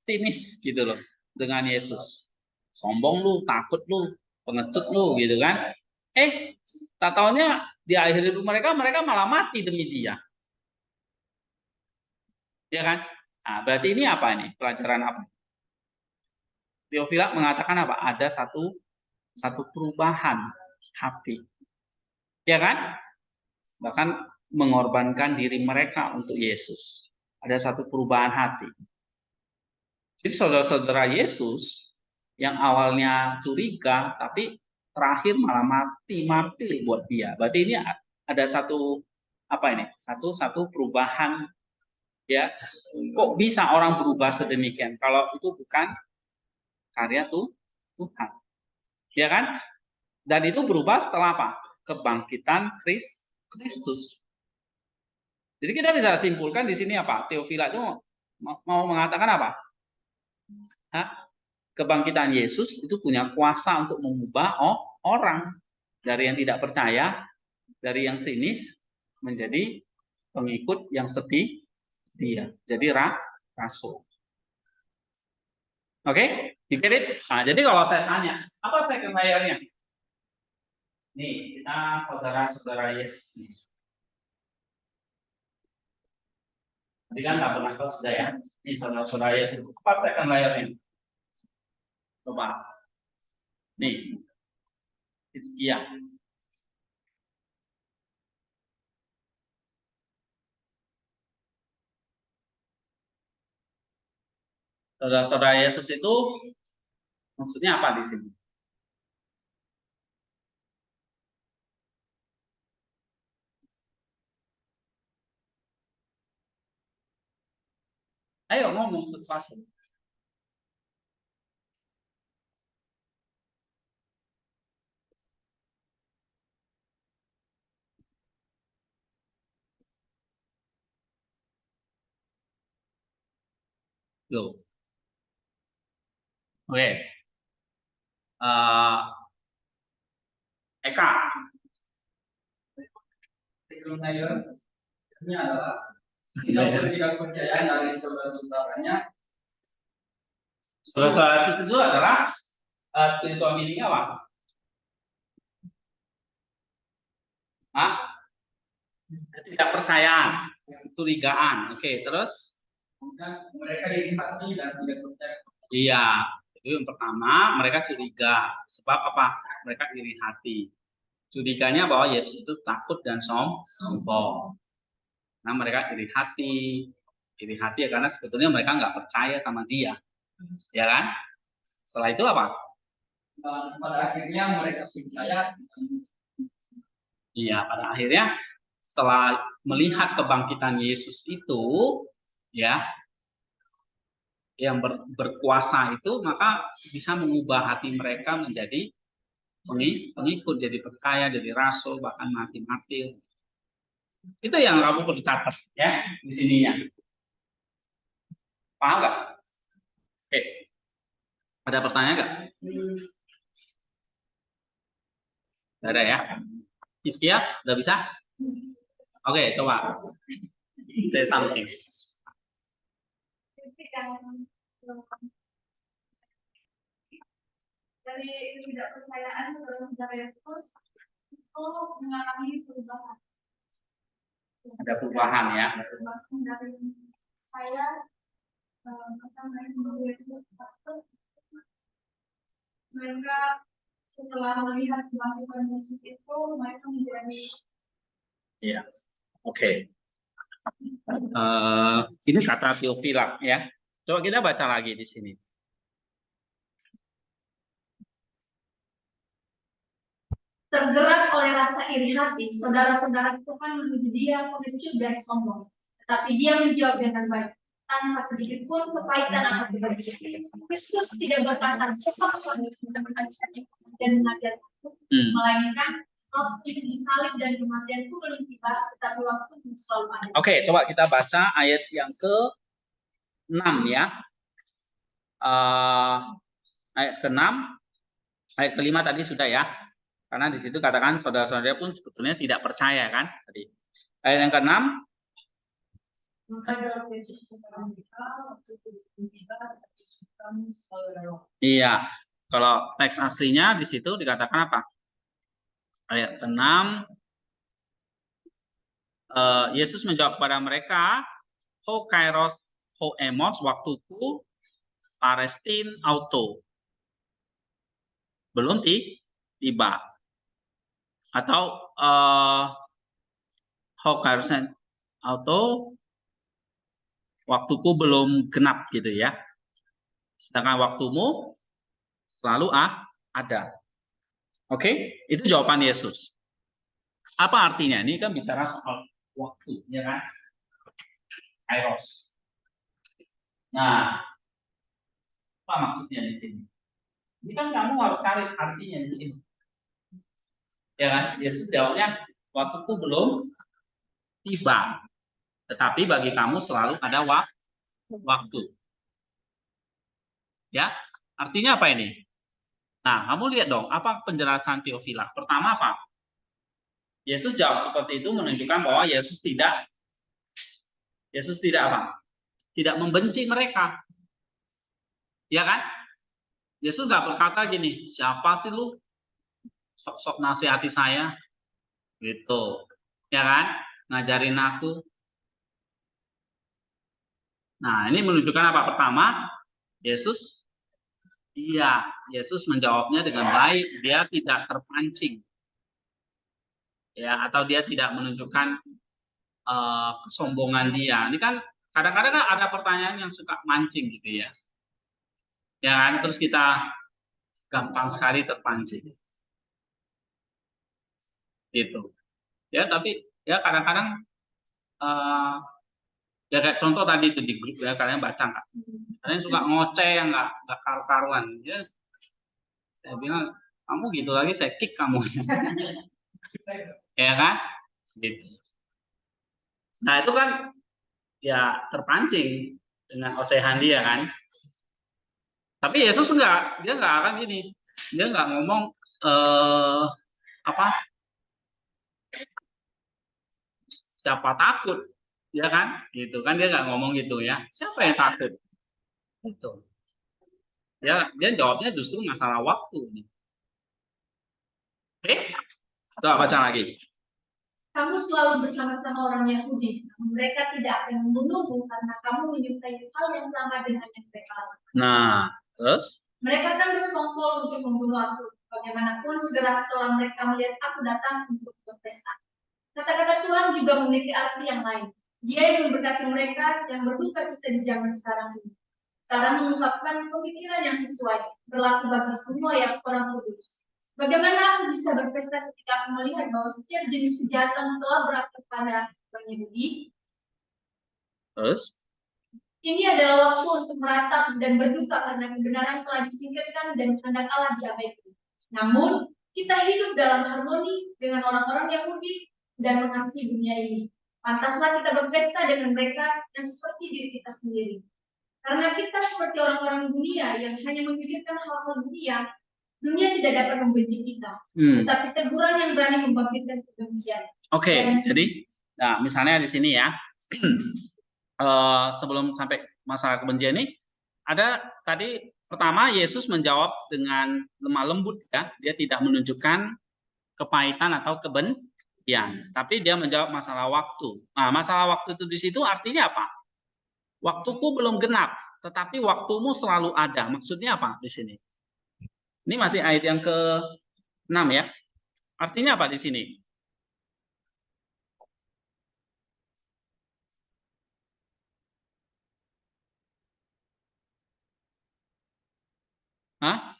sinis gitu loh dengan Yesus. Sombong lu, takut lu, pengecut lu gitu kan. Tak taunya di akhir hidup mereka malah mati demi dia. Ya kan? Nah, berarti ini apa ini? Pelajaran apa? Teofilak mengatakan apa? Ada satu perubahan hati. Ya kan? Bahkan mengorbankan diri mereka untuk Yesus. Ada satu perubahan hati. Jadi saudara-saudara Yesus yang awalnya curiga, tapi terakhir malah mati buat dia. Berarti ini ada satu apa ini? Satu perubahan ya. Kok bisa orang berubah sedemikian? Kalau itu bukan karya Tuhan, ya kan? Dan itu berubah setelah apa? Kebangkitan Kristus. Jadi kita bisa simpulkan di sini apa? Teofila itu mau mengatakan apa? Kebangkitan Yesus itu punya kuasa untuk mengubah orang dari yang tidak percaya, dari yang sinis menjadi pengikut yang setia. Jadi rasul. Oke, you get it? Nah, jadi kalau saya tanya, apa second layer-nya? Nih, kita saudara-saudara Yesus nih. Tadi kan nggak pernah tahu sudah ya. Ini saudara-saudara Yesus. Apa second layer-nya? Coba. Nih. Iya. Saudara-saudara Yesus itu maksudnya apa di sini? Ayo ngomong sesuatu. Loh. Oke. Eka. Ini adalah ketidakpercayaan dari saudara-saudaranya. Saudara-saudara itu adalah spiritual meaning apa? Hah? Ketidakpercayaan, kecurigaan. Oke, terus? Dan mereka iri hati dan tidak percaya. Iya, itu yang pertama, mereka curiga. Sebab apa? Mereka iri hati. Curiganya bahwa Yesus itu takut dan sombong. Nah, mereka iri hati. Iri hati ya karena sebetulnya mereka nggak percaya sama dia. Ya kan? Setelah itu apa? Dan pada akhirnya mereka percaya. Iya, pada akhirnya setelah melihat kebangkitan Yesus itu, ya, yang berkuasa itu, maka bisa mengubah hati mereka menjadi pengikut, jadi percaya, jadi rasul, bahkan mati-mati. Itu yang kamu perlu catat, ya, di sininya. Paham nggak? Oke. Ada pertanyaan nggak? Nggak ada ya? Siap? Udah bisa? Oke, coba. Say something. Dari ketidakpercayaan saudara-saudara Yesus itu mengalami perubahan. Ada perubahan ya. Perubahan dari saya mereka setelah melihat kebangkitan Yesus itu mereka menjadi Iya. Oke. Ini kata Theophila ya. Coba kita baca lagi di sini. tergerak oleh rasa iri hati, saudara-saudara Tuhan menuju dia pengecut dan sombong. Tetapi dia menjawab dengan baik, tanpa sedikit pun kepahitan atau kebencian. Kristus tidak berkata, siapa orang yang menemukan saya dan mengajar aku, melainkan waktu itu disalib dan kematianku belum tiba, tetapi waktu selalu ada. Oke, coba kita baca ayat yang ke-6 ya. Ayat ke-6, ayat ke-5 tadi sudah ya. Karena di situ katakan saudara-saudara pun sebetulnya tidak percaya kan tadi. Ayat yang ke-6. Iya, kalau teks aslinya di situ dikatakan apa? Ayat ke-6. Yesus menjawab kepada mereka, ho kairos, ho emos, waktuku, parestin auto. Belum tiba. Atau ho kairos auto, waktuku belum genap gitu ya. Sedangkan waktumu selalu ada. Oke, itu jawaban Yesus. Apa artinya? Ini kan bicara soal waktu, ya kan? Kairos. Nah, apa maksudnya di sini? Ini kan kamu harus cari artinya di sini. Ya kan? Yesus jawabnya, waktuku belum tiba. Tetapi bagi kamu selalu ada waktu. Ya, artinya apa ini? Nah, kamu lihat dong, apa penjelasan Theophila? Pertama apa? Yesus jawab seperti itu menunjukkan bahwa Yesus tidak apa? Tidak membenci mereka. Ya kan? Yesus nggak berkata gini, siapa sih lu? Sok-sok nasihati saya. Gitu. Ya kan? Ngajarin aku. Nah, ini menunjukkan apa? Pertama, Yesus menjawabnya dengan baik, dia tidak terpancing. Ya, atau dia tidak menunjukkan kesombongan dia. Ini kan kadang-kadang kan ada pertanyaan yang suka mancing gitu ya. Ya kan, terus kita gampang sekali terpancing. Gitu. Ya, tapi ya kadang-kadang ya kayak contoh tadi itu di grup ya, kalian baca nggak? Kalian suka ngoceh yang nggak karu-karuan. Ya, saya bilang kamu gitu lagi saya kick kamu. Ya kan? Gitu. Nah itu kan ya terpancing dengan ocehan dia kan. Tapi Yesus enggak, dia nggak akan gini, dia nggak ngomong Siapa takut? Ya kan? Gitu kan dia nggak ngomong gitu ya. Siapa yang takut? Itu. Dia jawabnya justru masalah waktu. Oke? Coba baca lagi. Kamu selalu bersama-sama orang Yahudi, namun mereka tidak akan membunuhmu karena kamu menyukai hal yang sama dengan yang mereka lakukan. Nah, terus? Mereka akan bersekongkol untuk membunuh aku. Bagaimanapun segera setelah mereka melihat aku datang untuk berpesta. Kata-kata Tuhan juga memiliki arti yang lain. Dia yang memberkati mereka yang berduka cita di zaman sekarang ini. Cara mengungkapkan pemikiran yang sesuai berlaku bagi semua yang orang kudus. Bagaimana aku bisa berpesta ketika aku melihat bahwa setiap jenis kejahatan telah berakhir pada orang Yahudi? Terus? Ini adalah waktu untuk meratap dan berduka karena kebenaran telah disingkirkan dan kehendak Allah diabaikan. Namun, kita hidup dalam harmoni dengan orang-orang Yahudi dan mengasihi dunia ini. Pantaslah kita berpesta dengan mereka dan seperti diri kita sendiri. Karena kita seperti orang-orang dunia yang hanya memikirkan hal-hal dunia, dunia tidak dapat membenci kita. Tetapi teguran yang berani membangkitkan kebencian. Oke, jadi, nah misalnya di sini ya, sebelum sampai masalah kebencian ini, ada tadi pertama Yesus menjawab dengan lemah lembut ya, dia tidak menunjukkan kepahitan atau kebencian, tapi dia menjawab masalah waktu. Nah, masalah waktu itu di situ artinya apa? Waktuku belum genap, tetapi waktumu selalu ada. Maksudnya apa di sini? Ini masih ayat yang ke-6 ya. Artinya apa di sini? Hah?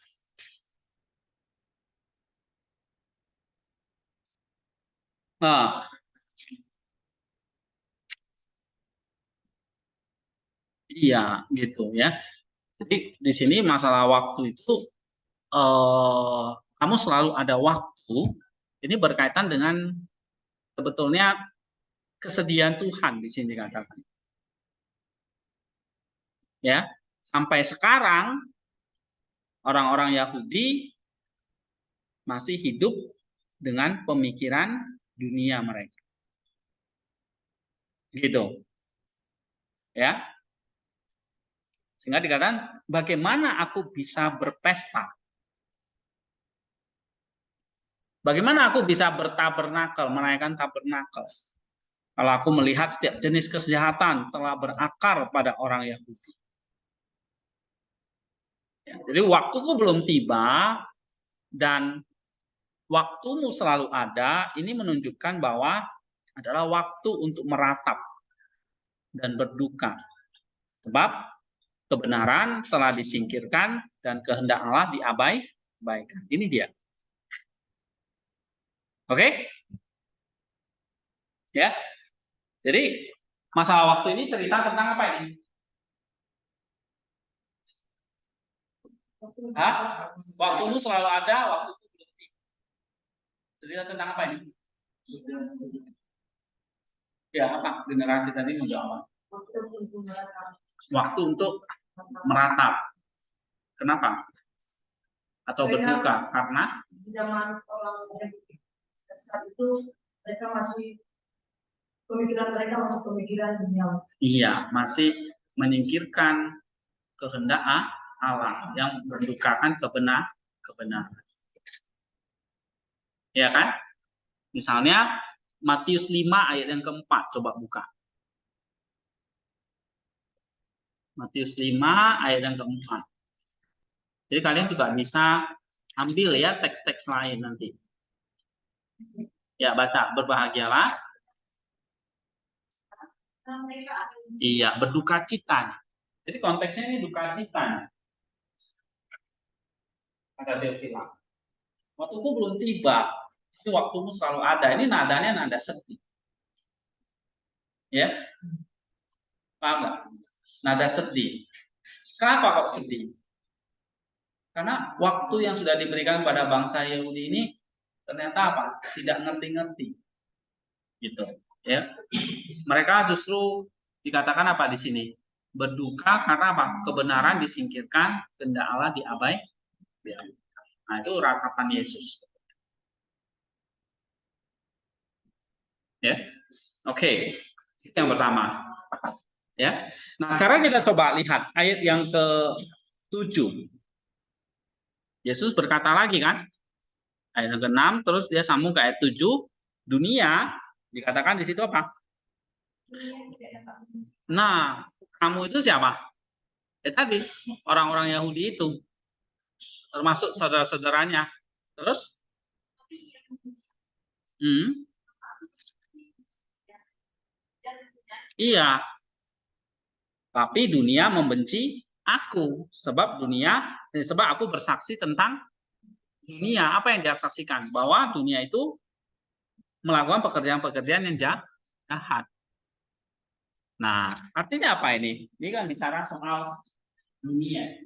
Nah, iya gitu ya. Jadi di sini masalah waktu itu kamu selalu ada waktu. Ini berkaitan dengan sebetulnya kesediaan Tuhan di sini katakan. Ya, sampai sekarang orang-orang Yahudi masih hidup dengan pemikiran dunia mereka. Gitu. Ya. Sehingga dikatakan bagaimana aku bisa berpesta? Bagaimana aku bisa bertabernakel, merayakan tabernakel? Kalau aku melihat setiap jenis kejahatan telah berakar pada orang Yahudi. Ya, jadi waktuku belum tiba dan waktumu selalu ada. Ini menunjukkan bahwa adalah waktu untuk meratap dan berduka. Sebab kebenaran telah disingkirkan dan kehendak Allah diabaikan. Ini dia. Oke? Ya. Jadi masalah waktu ini cerita tentang apa ini? Hah? Waktumu selalu ada, waktuku belum tiba. Cerita tentang apa ini? Ya, apa? Generasi tadi menjawab. Waktu untuk meratap. Kenapa? Atau berduka? Karena zaman orang saat itu mereka masih pemikiran mereka masih pemikiran duniawi. iya, masih menyingkirkan kehendak Allah yang mendukakan kebenaran. Ya kan? Misalnya Matius 5 ayat yang keempat, coba buka. Matius 5 ayat yang keempat. Jadi kalian juga bisa ambil ya teks-teks lain nanti. Ya, baca, berbahagialah. Iya, berduka cita. Jadi konteksnya ini duka cita. Kata dia bilang, waktuku belum tiba, tapi waktumu selalu ada. Ini nadanya nada sedih. Ya, paham nggak? Nada sedih. Kenapa kok sedih? Karena waktu yang sudah diberikan pada bangsa Yahudi ini ternyata apa? Tidak ngerti-ngerti. Gitu, ya. Mereka justru dikatakan apa di sini? Berduka karena apa? Kebenaran disingkirkan, kehendak Allah diabaikan. Nah, itu ratapan Yesus. Ya. Oke, itu yang pertama. Ya. Nah, sekarang kita coba lihat ayat yang ke-7. Yesus berkata lagi kan, ayat yang ke-6, terus dia sambung ke ayat 7, dunia dikatakan di situ apa? Dunia tidak dapat. Nah, kamu itu siapa? Tadi orang-orang Yahudi itu, termasuk saudara-saudaranya. Terus, iya, tapi dunia membenci aku sebab aku bersaksi tentang dunia. Apa yang dia saksikan? Bahwa dunia itu melakukan pekerjaan-pekerjaan yang jahat. Nah, artinya apa ini? Ini kan bicara soal dunia.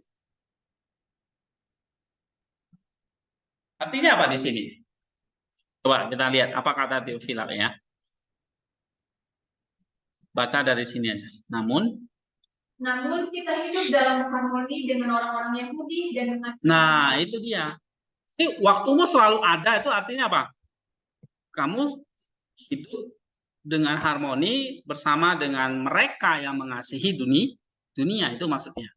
Artinya apa di sini? Coba kita lihat apa kata Theophilus ya. Baca dari sini aja. Namun kita hidup dalam harmoni dengan orang-orang Yahudi dan mengasihi. Nah, itu dia. Ini waktumu selalu ada, itu artinya apa? Kamu hidup dengan harmoni bersama dengan mereka yang mengasihi dunia, itu maksudnya.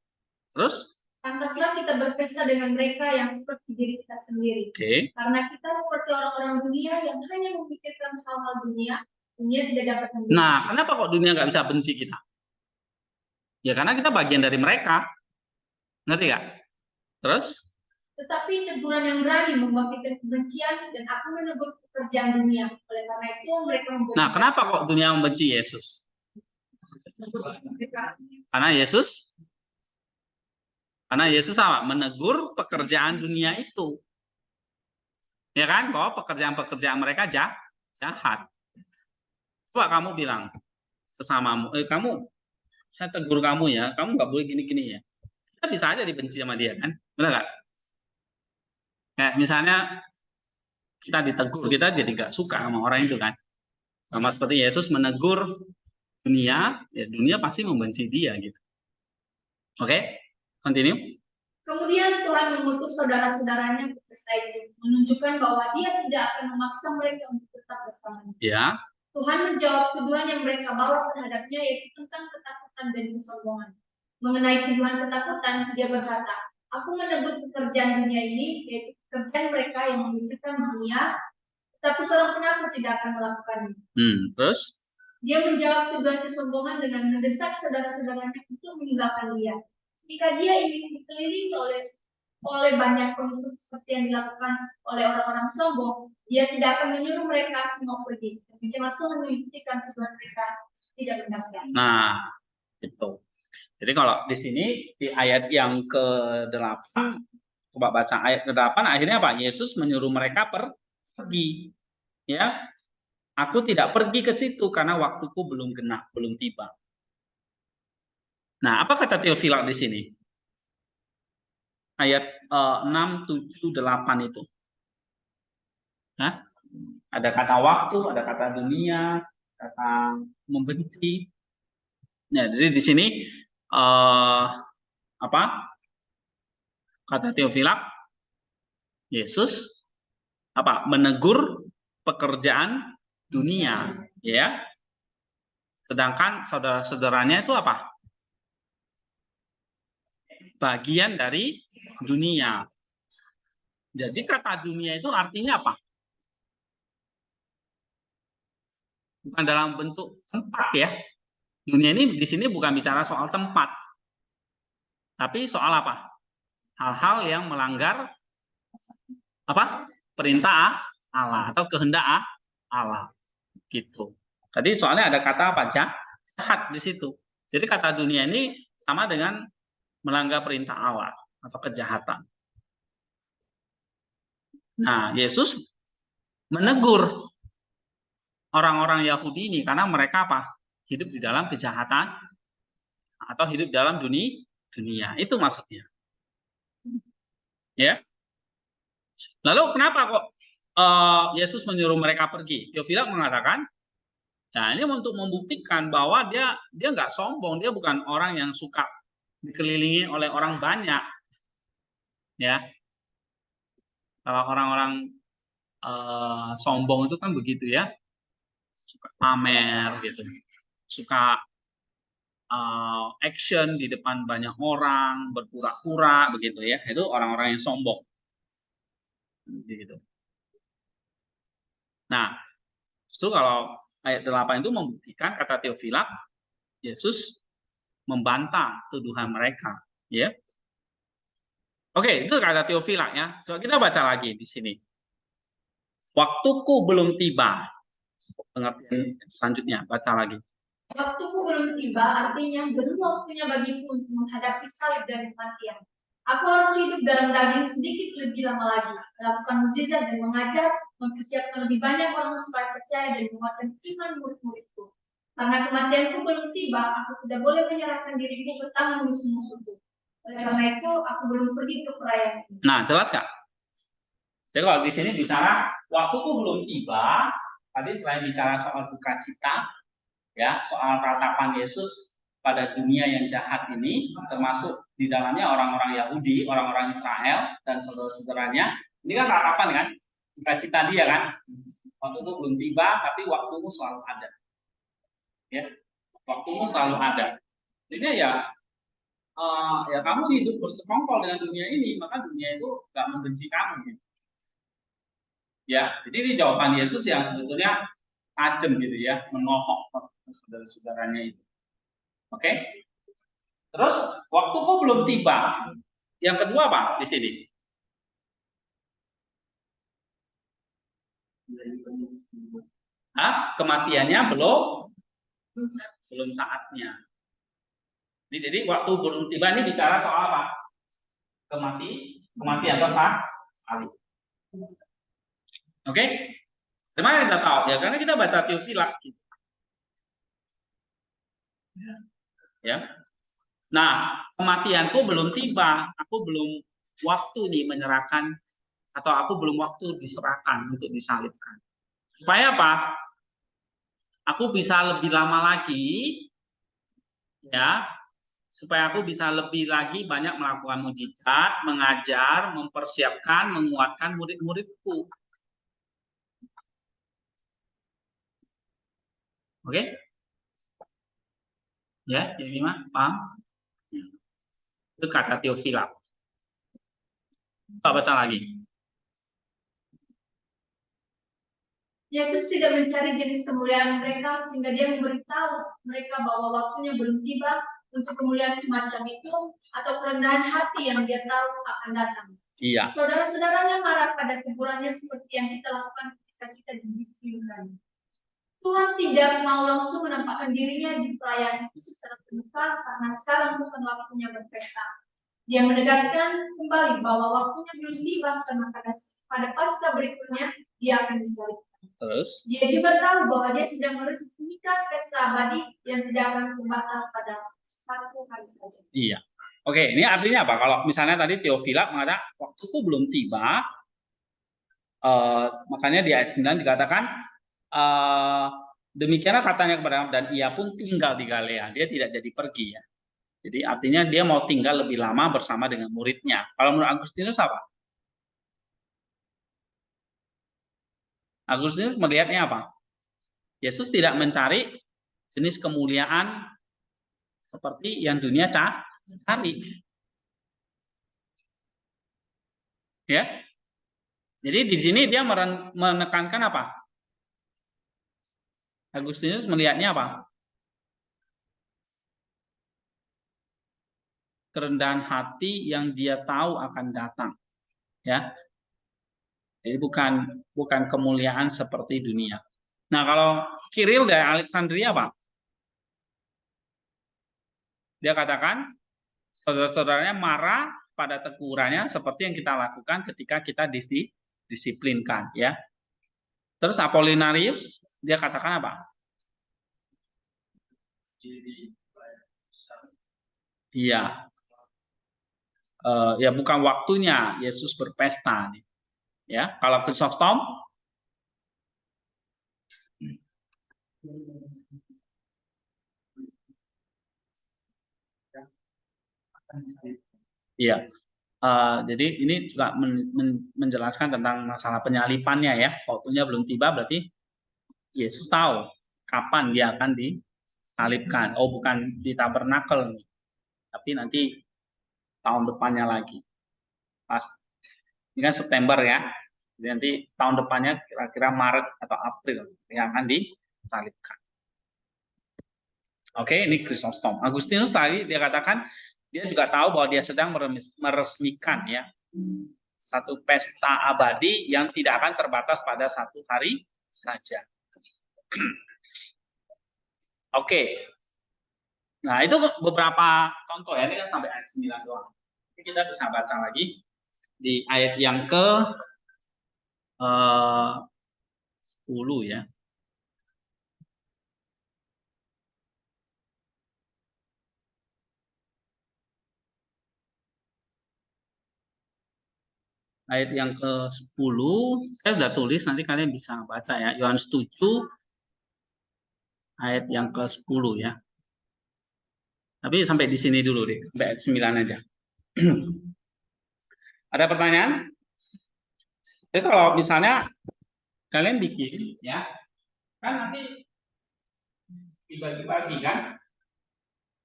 Terus? Pantaslah kita berpesta dengan mereka yang seperti diri kita sendiri. Oke. Karena kita seperti orang-orang dunia yang hanya memikirkan hal-hal dunia tidak dapat membenci. Nah, kenapa kok dunia nggak bisa benci kita? Ya karena kita bagian dari mereka. Ngerti nggak? Terus? Tetapi teguran yang berani membangkitkan kebencian dan aku menegur pekerjaan dunia. Oleh karena itu mereka membenci. Nah, kenapa kok dunia membenci Yesus? Karena Yesus apa? Menegur pekerjaan dunia itu. Ya kan? Bahwa pekerjaan-pekerjaan mereka jahat. Coba kamu bilang sesamamu, saya tegur kamu ya, kamu nggak boleh gini-gini ya. Kita bisa aja dibenci sama dia kan? Benar nggak? Kayak misalnya kita ditegur, kita jadi nggak suka sama orang itu kan. Sama seperti Yesus menegur dunia, ya dunia pasti membenci dia gitu. Oke, continue. Kemudian Tuhan mengutus saudara-saudaranya berpesta itu, menunjukkan bahwa Dia tidak akan memaksa mereka untuk tetap bersamanya. Ya. Tuhan menjawab tuduhan yang mereka bawa terhadapnya, yaitu tentang ketakutan dan kesombongan. Mengenai tuduhan ketakutan, Dia berkata, aku menegur pekerjaan dunia ini, yaitu pekerjaan mereka yang memikirkan dunia, tetapi seorang pun aku tidak akan melakukannya. Terus? Dia menjawab tuduhan kesombongan dengan mendesak saudara-saudaranya untuk meninggalkan dia. Jika dia ingin dikelilingi oleh banyak pengikut seperti yang dilakukan oleh orang-orang sombong, dia tidak akan menyuruh mereka semua pergi. Demikianlah Tuhan membuktikan tuduhan mereka tidak berdasar. Nah, itu. Jadi kalau di sini di ayat yang ke-8, coba baca ayat ke-8, akhirnya apa? Yesus menyuruh mereka pergi. Ya. Aku tidak pergi ke situ karena waktuku belum genap, belum tiba. Nah, apa kata Theophilus di sini? Ayat 6, 7, 8 itu. Nah, ada kata waktu, ada kata dunia, kata membenci. Nah, jadi di sini apa? Kata Theophilus, Yesus apa? Menegur pekerjaan dunia, ya. Sedangkan saudara-saudaranya itu apa? Bagian dari dunia. Jadi kata dunia itu artinya apa? Bukan dalam bentuk tempat ya. Dunia ini di sini bukan bicara soal tempat. Tapi soal apa? Hal-hal yang melanggar apa? Perintah Allah atau kehendak Allah. Gitu. Tadi soalnya ada kata apa? Jahat di situ. Jadi kata dunia ini sama dengan melanggar perintah Allah atau kejahatan. Nah, Yesus menegur orang-orang Yahudi ini karena mereka apa? Hidup di dalam kejahatan atau hidup dalam dunia. Itu maksudnya. Ya. Lalu kenapa kok Yesus menyuruh mereka pergi? Theophilus mengatakan, nah ini untuk membuktikan bahwa dia nggak sombong, dia bukan orang yang suka dikelilingi oleh orang banyak. Ya. Kalau orang-orang sombong itu kan begitu ya. suka pamer gitu, suka action di depan banyak orang, berpura-pura begitu ya. Itu orang-orang yang sombong. Gitu. Nah, justru kalau ayat 8 itu membuktikan, kata Theophilus, Yesus membantah tuduhan mereka, ya. Oke, itu kata Theophilus ya. Coba kita baca lagi di sini. Waktuku belum tiba. Pengertian selanjutnya, baca lagi. Waktuku belum tiba, artinya belum waktunya bagiku untuk menghadapi salib dan kematian. Aku harus hidup dalam daging sedikit lebih lama lagi, melakukan mukjizat dan mengajar, mempersiapkan lebih banyak orang supaya percaya dan menguatkan iman murid-muridku. Karena kematianku belum tiba, aku tidak boleh menyerahkan diriku ke tangan musuh-musuhku. Oleh karena itu, aku belum pergi ke perayaan ini. Nah, jelas nggak? Jadi kalau di sini bicara waktuku belum tiba, tadi selain bicara soal duka cita, ya, soal ratapan Yesus pada dunia yang jahat ini, termasuk di dalamnya orang-orang Yahudi, orang-orang Israel dan saudara-saudaranya. Ini kan ratapan kan, duka cita dia kan. Waktu itu belum tiba, tapi waktumu selalu ada. Ya, waktumu selalu ada. Jadi ya kamu hidup bersekongkol dengan dunia ini, maka dunia itu nggak membenci kamu. Gitu. Ya, jadi ini jawaban Yesus yang sebetulnya tajam gitu ya, menohok saudara-saudaranya itu. Oke. Terus waktuku belum tiba. Yang kedua apa di sini? Kematiannya belum saatnya. Jadi waktu belum tiba ini bicara soal apa? Kematian tersalib. Oke? Gimana kita tahu? Ya karena kita baca Theophilus. Ya. Nah, kematianku belum tiba. Aku belum waktu nih menyerahkan, atau aku belum waktu diserahkan untuk disalibkan. Supaya apa? Aku bisa lebih lama lagi, ya, supaya aku bisa lebih lagi banyak melakukan mukjizat, mengajar, mempersiapkan, menguatkan murid-muridku. Oke? Ya, jadi mah paham? Itu kata Theophilus. Kita baca lagi. Yesus tidak mencari jenis kemuliaan mereka sehingga dia memberitahu mereka bahwa waktunya belum tiba untuk kemuliaan semacam itu atau kerendahan hati yang dia tahu akan datang. Iya. Saudara-saudaranya marah pada tegurannya seperti yang kita lakukan ketika kita didisiplinkan. Tuhan tidak mau langsung menampakkan dirinya di perayaan itu secara terbuka karena sekarang bukan waktunya berpesta. Dia menegaskan kembali bahwa waktunya belum tiba karena pada pasca berikutnya dia akan disalibkan. Terus? Dia juga tahu bahwa dia sedang meresmikan pesta abadi yang tidak akan terbatas pada satu hari saja. Iya. Oke, ini artinya apa? Kalau misalnya tadi Theophilus mengatakan waktuku belum tiba, makanya di ayat 9 dikatakan demikianlah katanya kepada dan ia pun tinggal di Galilea. Dia tidak jadi pergi ya. Jadi artinya dia mau tinggal lebih lama bersama dengan muridnya. Kalau menurut Agustinus apa? Agustinus melihatnya apa? Yesus tidak mencari jenis kemuliaan seperti yang dunia cari. Ya. Jadi di sini dia menekankan apa? Agustinus melihatnya apa? Kerendahan hati yang dia tahu akan datang. Ya. Jadi bukan kemuliaan seperti dunia. Nah, kalau Kiril dari Alexandria apa? Dia katakan saudara-saudaranya marah pada tegurannya seperti yang kita lakukan ketika kita disiplinkan, ya. Terus Apollinarius dia katakan apa? Iya. Ya bukan waktunya Yesus berpesta nih. Ya, kalau Chrysostom iya. Jadi ini juga menjelaskan tentang masalah penyalipannya ya. Waktunya belum tiba berarti Yesus tahu kapan dia akan disalibkan. Oh, bukan di tabernakel nih, tapi nanti tahun depannya lagi. Pas ini kan September ya. Jadi nanti tahun depannya kira-kira Maret atau April yang akan disalibkan. Oke, ini Chrysostom. Agustinus tadi dia katakan dia juga tahu bahwa dia sedang meresmikan ya satu pesta abadi yang tidak akan terbatas pada satu hari saja. Oke. Nah, itu beberapa contoh ya. Ini kan sampai ayat 9 doang. Jadi kita bisa baca lagi di ayat yang ke 10 ya. Ayat yang ke-10 saya sudah tulis, nanti kalian bisa baca ya. Yohanes 7 ayat yang ke-10 ya. Tapi sampai di sini dulu deh, sampai ayat 9 aja. Ada pertanyaan? Jadi kalau misalnya kalian bikin ya, kan nanti dibagi-bagi kan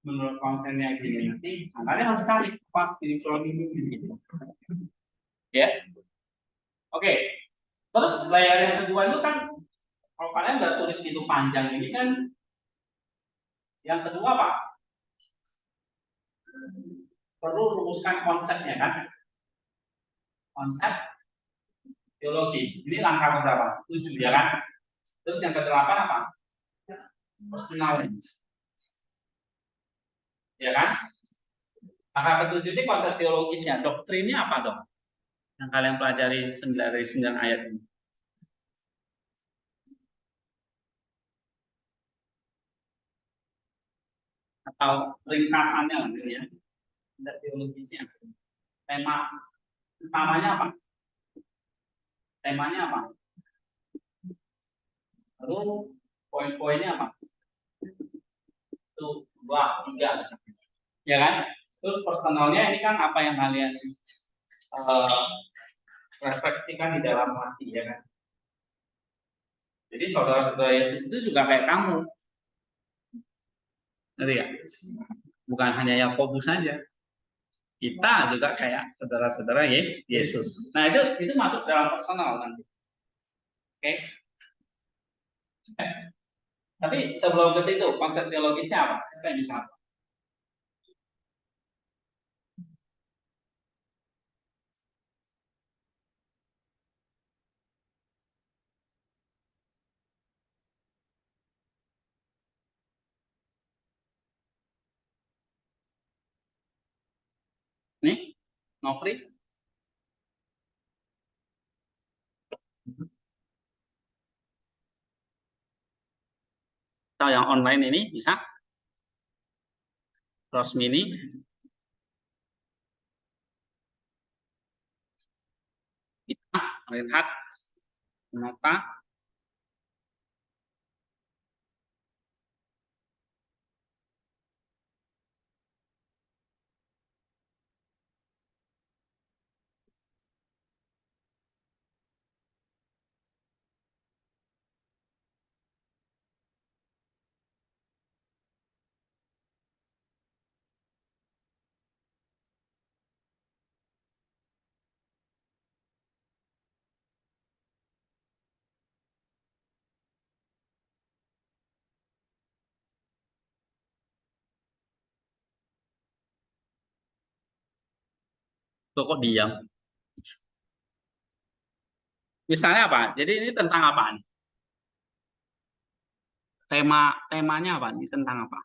menurut kontennya gini nanti, nah, kalian harus cari pas di ini gitu. Ya. Oke. Terus layar yang kedua itu kan kalau kalian udah tulis itu panjang ini kan yang kedua apa? Perlu rumuskan konsepnya kan? Konsep teologis. Ini langkah berapa? 7 ya kan? Terus yang ke-8 apa? Personal. Ya kan? Langkah ke-7 ini konsep teologisnya. Doktrinnya apa dong? Yang kalian pelajari 9 dari 9 ayat ini. Atau ringkasannya gitu ya. Konsep teologisnya. Tema utamanya apa? Temanya apa? Lalu poin-poinnya apa? 1, 2, 3. Ya kan? Terus personalnya ini kan apa yang kalian refleksikan di dalam hati ya kan? Jadi saudara-saudara Yesus itu juga kayak kamu. Ngerti ya? Bukan hanya Yakobus saja. Kita juga kayak saudara-saudara Yesus. Nah, itu masuk dalam personal nanti. Oke. Tapi sebelum ke situ, konsep teologisnya apa? Apa yang bisa? Nih, Nofri. Atau yang online ini bisa? Rosmini. Kita, Reinhard. Nota. Kok diam? Misalnya apa? Jadi ini tentang apa? Temanya apa? Ini tentang apa?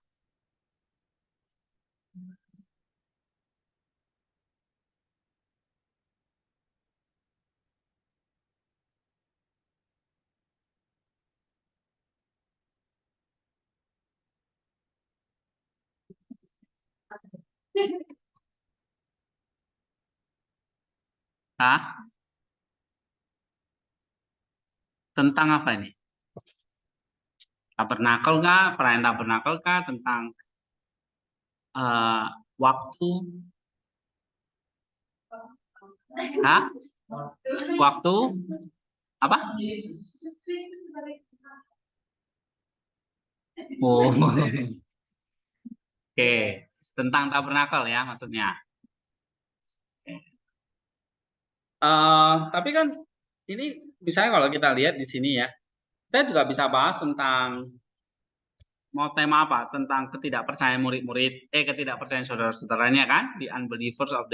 Hah? Tentang apa ini? Tabernakel kah? Perayaan tabernakel kah? Tentang waktu? Hah? Waktu? Apa? Oh. Oke, tentang tabernakel ya maksudnya. Tapi kan ini misalnya kalau kita lihat di sini ya, kita juga bisa bahas tentang mau tema apa? Tentang ketidakpercayaan murid-murid, ketidakpercayaan saudara-saudaranya kan, the unbelievers of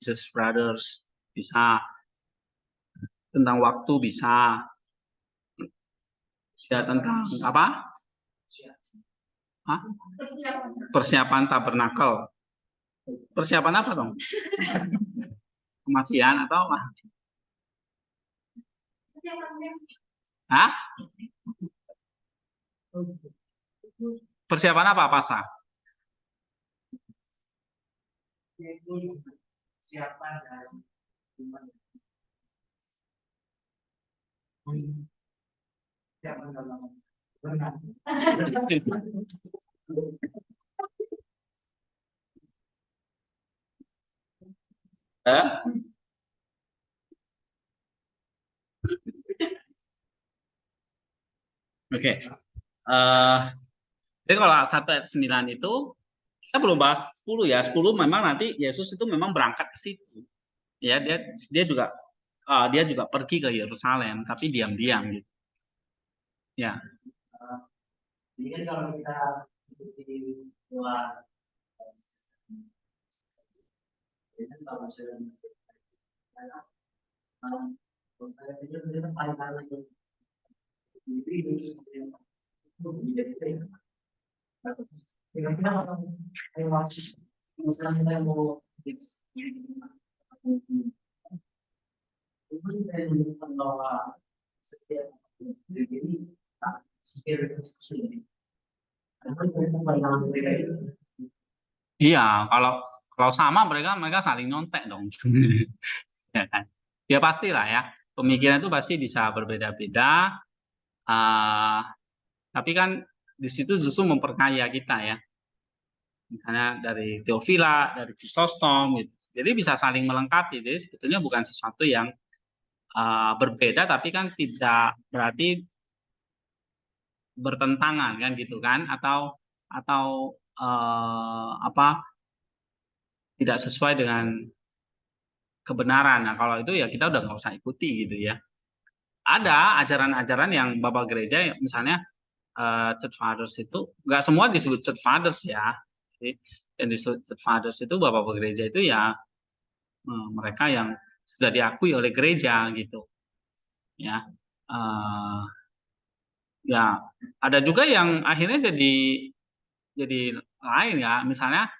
Jesus brothers, bisa tentang waktu, bisa ya tentang apa? Hah? Persiapan tabernakel. Persiapan apa dong? Kematian atau apa? Hah? Persiapan apa, Pasah? Siapa dari siapa dalam benar. Oke. Jadi kalau 1 ayat 9 itu kita belum bahas 10 ya. 10 memang nanti Yesus itu memang berangkat ke situ. Ya, dia juga pergi ke Yerusalem tapi diam-diam gitu. Ya. Jadi kan kalau kita di luar kalau sudah masuk itu paling paling misalnya mau bahwa setiap diri Iya, kalau sama mereka saling nyontek dong. Ya kan? Ya pastilah ya. Pemikiran itu pasti bisa berbeda-beda. Tapi kan di situ justru memperkaya kita ya. Misalnya dari Theophila, dari Chrysostom gitu. Jadi bisa saling melengkapi. Jadi sebetulnya bukan sesuatu yang berbeda tapi kan tidak berarti bertentangan kan gitu kan atau apa tidak sesuai dengan kebenaran. Nah, kalau itu ya kita udah nggak usah ikuti gitu ya. Ada ajaran-ajaran yang Bapak gereja misalnya Church Fathers itu nggak semua disebut Church Fathers ya. Jadi, yang disebut Church Fathers itu Bapak gereja itu ya mereka yang sudah diakui oleh gereja gitu. Ya. Ya, ada juga yang akhirnya jadi lain ya. Misalnya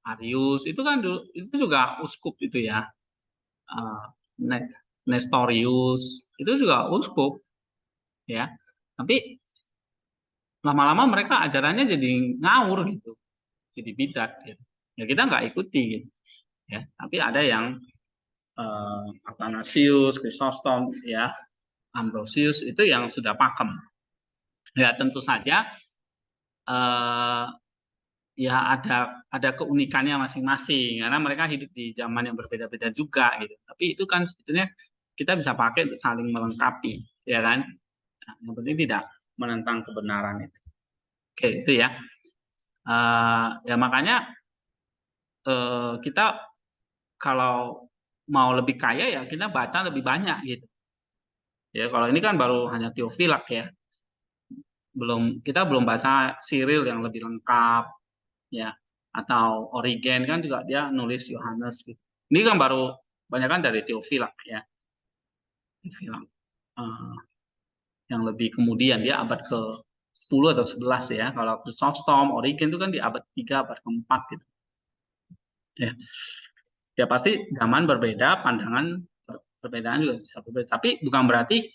Arius itu kan itu juga uskup itu ya. Nestorius itu juga uskup ya. Tapi lama-lama mereka ajarannya jadi ngawur gitu, jadi bidat gitu. Ya kita nggak ikuti gitu. Ya, tapi ada yang Athanasius, Chrysostom, ya, Ambrosius itu yang sudah pakem. Ya tentu saja ya ada keunikannya masing-masing karena mereka hidup di zaman yang berbeda-beda juga gitu. Tapi itu kan sebetulnya kita bisa pakai untuk saling melengkapi, ya kan? Nah, yang penting tidak menentang kebenaran itu. Oke, itu ya. Ya makanya kita kalau mau lebih kaya ya kita baca lebih banyak gitu. Ya kalau ini kan baru hanya Theophilak ya. Kita belum baca Cyril yang lebih lengkap ya atau Origen kan juga dia nulis Yohanes gitu. Ini kan baru banyak kan dari Theophilak ya. Theophilak. Yang lebih kemudian dia abad ke 10 atau 11 ya. Kalau Chrysostom, Origen itu kan di abad 3, abad ke-4 gitu. Ya. Ya pasti zaman berbeda, pandangan perbedaan juga bisa berbeda. Tapi bukan berarti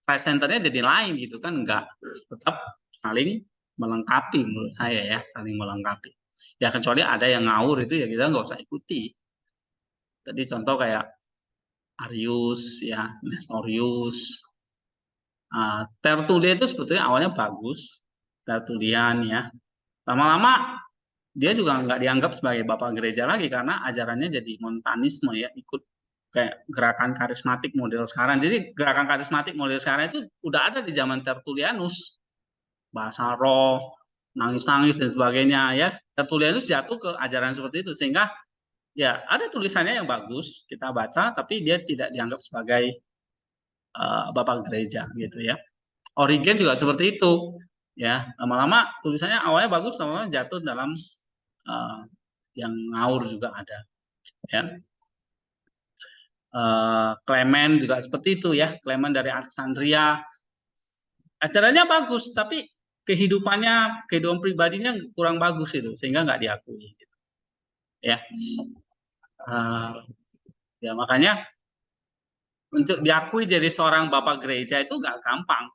price centernya jadi lain gitu kan, enggak. Tetap saling melengkapi menurut saya ya, saling melengkapi. Ya kecuali ada yang ngawur itu ya kita nggak usah ikuti. Tadi contoh kayak Arius, ya, Nestorius, Tertullian itu sebetulnya awalnya bagus, Tertullian ya. Lama-lama dia juga nggak dianggap sebagai bapak gereja lagi karena ajarannya jadi montanisme ya, ikut kayak gerakan karismatik model sekarang. Jadi gerakan karismatik model sekarang itu udah ada di zaman Tertullianus. bahasa roh, nangis-nangis dan sebagainya ya. Tertulisan itu jatuh ke ajaran seperti itu sehingga ya ada tulisannya yang bagus kita baca tapi dia tidak dianggap sebagai bapak gereja gitu ya. Origen juga seperti itu ya. Lama-lama tulisannya awalnya bagus, lama-lama jatuh dalam yang ngawur juga ada ya. Clement juga seperti itu ya. Clement dari Alexandria acaranya bagus tapi kehidupan pribadinya kurang bagus itu sehingga nggak diakui gitu. Ya. Ya makanya untuk diakui jadi seorang bapak gereja itu nggak gampang.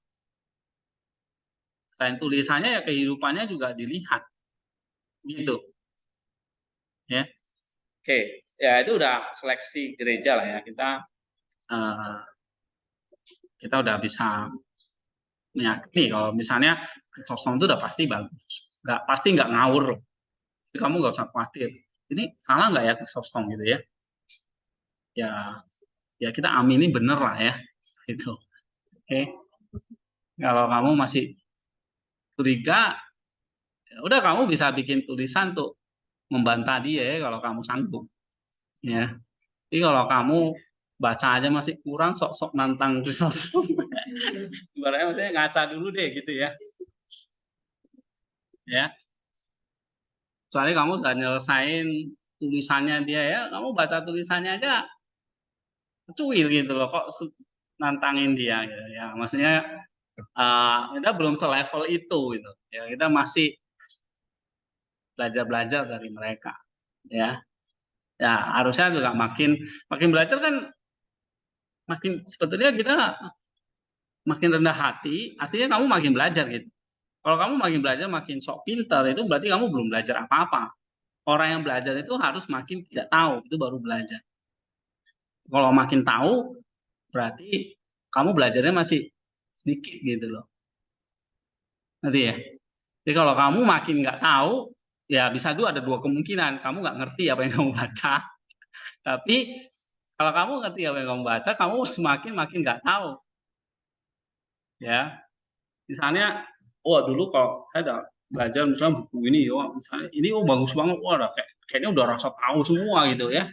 Selain tulisannya ya kehidupannya juga dilihat gitu ya. Oke ya itu udah seleksi gereja lah ya, kita udah bisa meyakini kalau misalnya Chrysostom itu udah pasti bagus, nggak ngawur. Jadi kamu nggak usah khawatir ini salah nggak ya Chrysostom gitu ya. Ya kita amini bener lah ya gitu. Oke. Kalau kamu masih curiga ya udah kamu bisa bikin tulisan tuh membantah dia ya kalau kamu sanggup ya. Jadi kalau kamu baca aja masih kurang, sok-sok nantang Chrysostom. Ibaratnya maksudnya ngaca dulu deh gitu ya. Ya. Soalnya kamu sudah nyelesain tulisannya dia ya, kamu baca tulisannya aja cuil gitu loh, kok nantangin dia gitu ya. Maksudnya kita belum selevel itu gitu. Ya, kita masih belajar dari mereka ya. Ya, harusnya juga makin belajar kan makin sebetulnya kita makin rendah hati, artinya kamu makin belajar gitu. Kalau kamu makin belajar makin sok pintar itu berarti kamu belum belajar apa-apa. Orang yang belajar itu harus makin tidak tahu, itu baru belajar. Kalau makin tahu berarti kamu belajarnya masih sedikit gitu loh. Nanti ya. Jadi kalau kamu makin nggak tahu, ya bisa ada dua kemungkinan. Kamu nggak ngerti apa yang kamu baca. Tapi kalau kamu ngerti apa yang kamu baca, kamu semakin makin nggak tahu. Ya, misalnya, dulu kalau saya udah belajar misalnya buku ini, misalnya ini bagus banget, kayaknya udah rasa tahu semua gitu ya.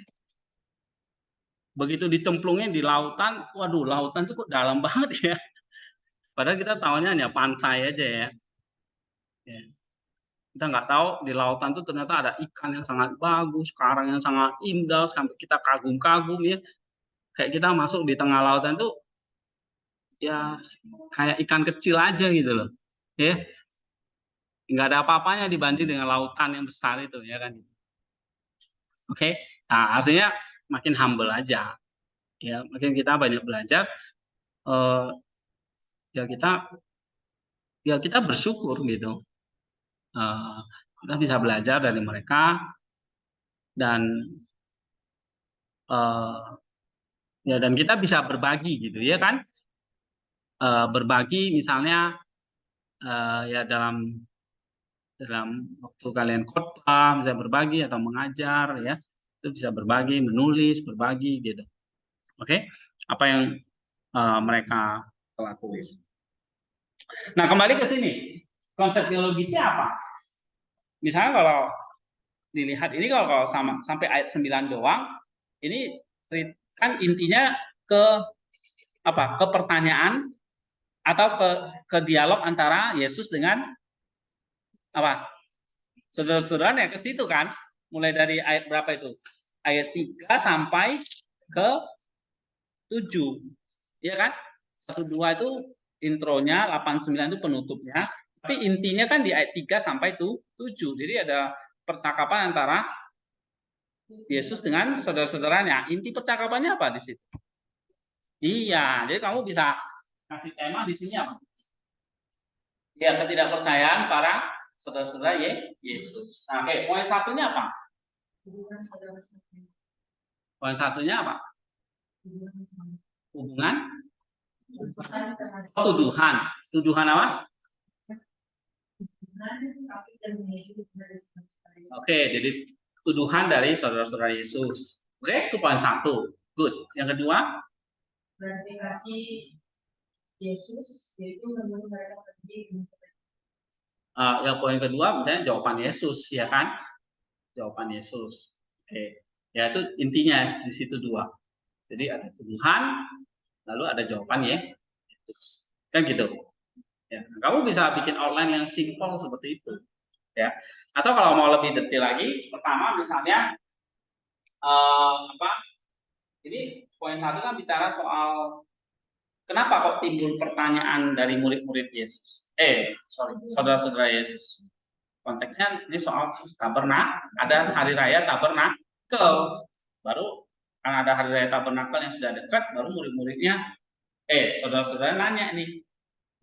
Begitu dicemplungin di lautan, waduh lautan itu kok dalam banget ya. Padahal kita tahunya hanya pantai aja ya. Kita nggak tahu di lautan itu ternyata ada ikan yang sangat bagus, karang yang sangat indah, sampai kita kagum-kagum ya. Kayak kita masuk di tengah lautan itu ya kayak ikan kecil aja gitu loh. Ya. Nggak ada apa-apanya dibanding dengan lautan yang besar itu ya kan. Oke. Nah, artinya makin humble aja. Ya, makin kita banyak belajar ya kita bersyukur gitu. Kita bisa belajar dari mereka dan dan kita bisa berbagi gitu ya kan. Berbagi misalnya ya dalam waktu kalian khotbah bisa berbagi atau mengajar ya, itu bisa berbagi, menulis, berbagi gitu. Oke. Apa yang mereka lakukan. Nah, kembali ke sini. Konsep teologisnya apa? Misalnya kalau dilihat ini kalau sampai ayat 9 doang, ini kan intinya ke apa? Ke pertanyaan atau ke dialog antara Yesus dengan apa? Saudara-saudaranya ke situ kan. Mulai dari ayat berapa itu? Ayat 3 sampai ke 7. Iya kan? 1 2 itu intronya, 8 9 itu penutupnya. Tapi intinya kan di ayat 3 sampai 7. Jadi ada percakapan antara Yesus dengan saudara-saudaranya. Inti percakapannya apa di situ? Iya, jadi kamu bisa kasih tema di sini apa? Ya, ketidakpercayaan para saudara-saudara Yesus. Nah, oke, poin satunya apa? Poin satunya apa? Hubungan? Tuduhan. Tuduhan apa? Oke, jadi tuduhan dari saudara-saudara Yesus. Oke, itu poin satu. Good. Yang kedua? Verifikasi Yesus, yaitu menurut mereka pergi. Yang poin kedua misalnya jawaban Yesus, ya kan? Jawaban Yesus. Oke, ya itu intinya di situ dua. Jadi ada tuduhan, lalu ada jawaban ya Yesus. Kan gitu. Ya, kamu bisa bikin outline yang simpel seperti itu, ya. Atau kalau mau lebih detail lagi, pertama misalnya apa? Ini poin satu kan bicara soal kenapa kok timbul pertanyaan dari murid-murid Yesus? Saudara-saudara Yesus. Konteksnya ini soal tabernakel, ada hari raya tabernakel. Baru karena ada hari raya tabernakel yang sudah dekat, baru murid-muridnya, saudara-saudara nanya nih,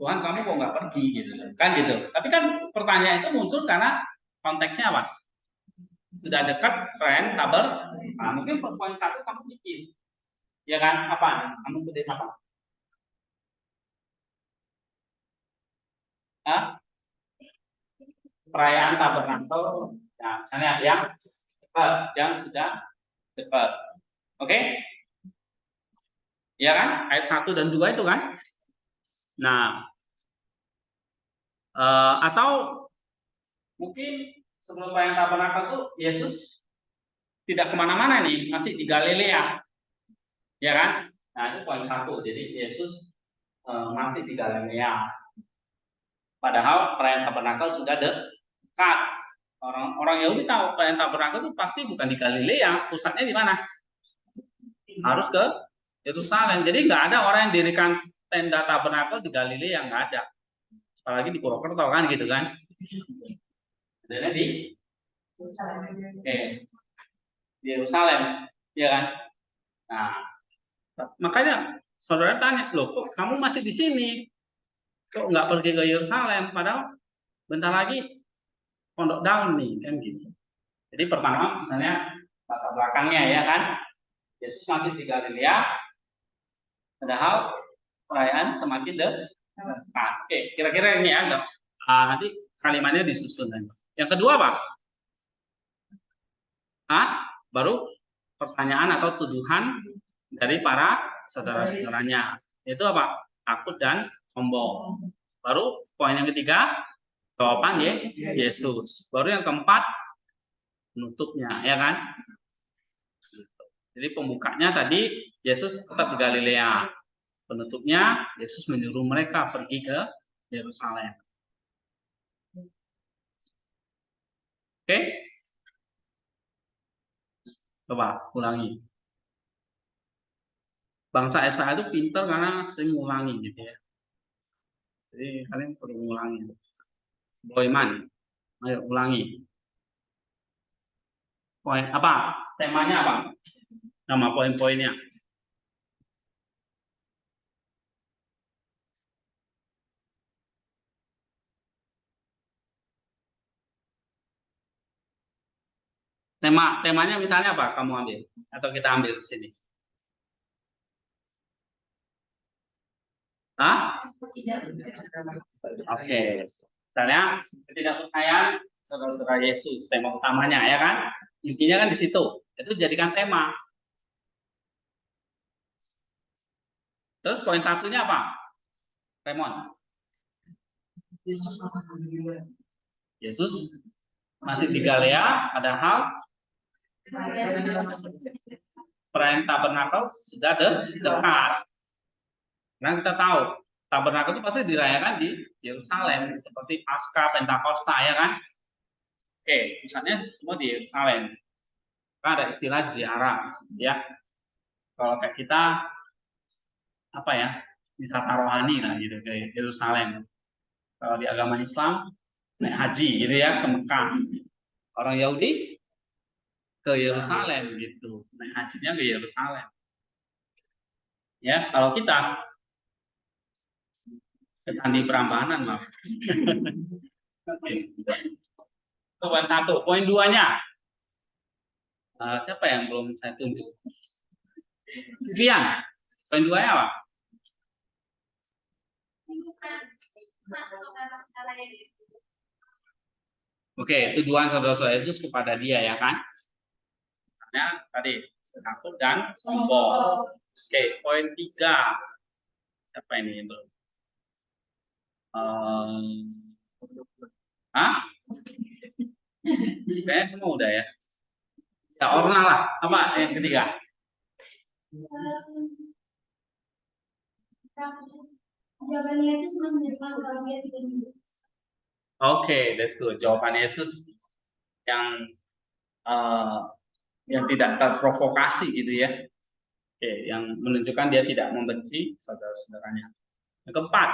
Tuhan kamu kok nggak pergi gitu kan gitu. Tapi kan pertanyaan itu muncul karena konteksnya apa? Sudah dekat perayaan tabernakel. Nah, mungkin poin satu kamu bikin, ya kan? Apa? Kamu tulis apa? Perayaan tabernakel, nah, misalnya yang dekat, yang sudah dekat, oke? Ya kan? Ayat 1 dan 2 itu kan? Nah, atau mungkin sebelum perayaan tabernakel itu Yesus tidak kemana-mana nih, masih di Galilea, ya kan? Nah, itu poin 1. Jadi Yesus masih di Galilea. Padahal perayaan tabernakel sudah dekat. Orang Yahudi tahu perayaan tabernakel itu pasti bukan di Galilea, pusatnya di mana? Harus ke Yerusalem. Jadi nggak ada orang yang dirikan tenda tabernakel di Galilea, nggak ada. Apalagi di Purwokerto kan gitu kan. Adanya di Yerusalem, ya kan? Nah, makanya saudara tanya, loh kok kamu masih di sini? Kok nggak pergi ke Yerusalem? Padahal bentar lagi Pondok Daun nih, kan gitu. Jadi pertama misalnya latar belakangnya ya kan, Yesus masih di Galilea, padahal perayaan semakin dekat. Oke, kira-kira ini ya, nanti kalimatnya disusun. Yang kedua apa? Baru pertanyaan atau tuduhan dari para saudara-saudaranya. Itu apa? Takut dan sombong. Baru poin yang ketiga, jawaban Yesus. Baru yang keempat, penutupnya, ya kan? Jadi pembukanya tadi Yesus tetap di Galilea. Penutupnya Yesus menyuruh mereka pergi ke Yerusalem. Oke? Coba ulangi. Bangsa Israel itu pintar karena sering mengulangi gitu ya. Jadi kalian perlu mengulangi. Boyman, ayo ulangi. Poin apa? Temanya apa? Nama poin-poinnya. Temanya misalnya apa? Kamu ambil atau kita ambil di sini? Oke. Misalnya ketidakpercayaan saudara-saudara Yesus, tema utamanya ya kan? Intinya kan di situ. Itu jadikan tema. Terus poin satunya apa? Raymond. Yesus masih di Galilea, padahal perayaan tabernakel sudah dekat. Karena kita tahu tabernakel itu pasti dirayakan di Yerusalem seperti Paskah, Pentakosta ya kan? Oke, pusatnya semua di Yerusalem. Karena ada istilah ziarah ya. Kalau kayak kita apa ya? Wisata rohani lah gitu ke Yerusalem. Kalau di agama Islam naik haji gitu ya ke Mekah. Orang Yahudi ke Yerusalem gitu. Naik hajinya ke Yerusalem. Ya, kalau kita ke Candi Prambanan mah. Poin satu, poin duanya. Siapa yang belum saya tunjuk? Vivian, poin duanya apa? Oke, tujuan saudara-saudara Yesus kepada dia ya kan? Misalnya tadi takut dan sombong. Oke, poin 3. Siapa ini belum? Hah? Kayaknya semua udah ya. Ya, Orna lah. Apa yang ketiga? Jawaban Yesus menunjukkan bahwa dia tidak hidup. Oke, that's good. Jawaban Yesus yang yang tidak terprovokasi gitu ya. Oke, yang menunjukkan dia tidak membenci saudara-saudaranya. Yang keempat,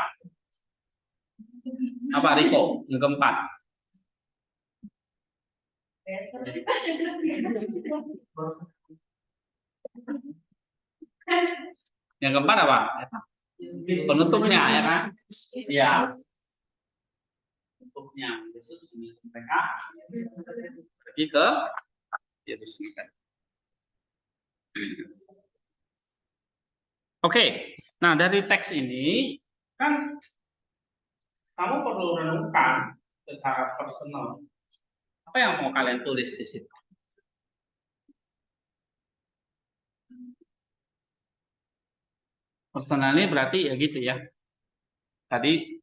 apa Riko? Yang keempat. Yang keempat apa? Penutupnya ya kan? Iya. Penutupnya Yesus menyuruh mereka pergi ke Yerusalem. Oke, nah dari teks ini kan kamu perlu renungkan secara personal. Apa yang mau kalian tulis di situ? Personal ini berarti ya gitu ya. Tadi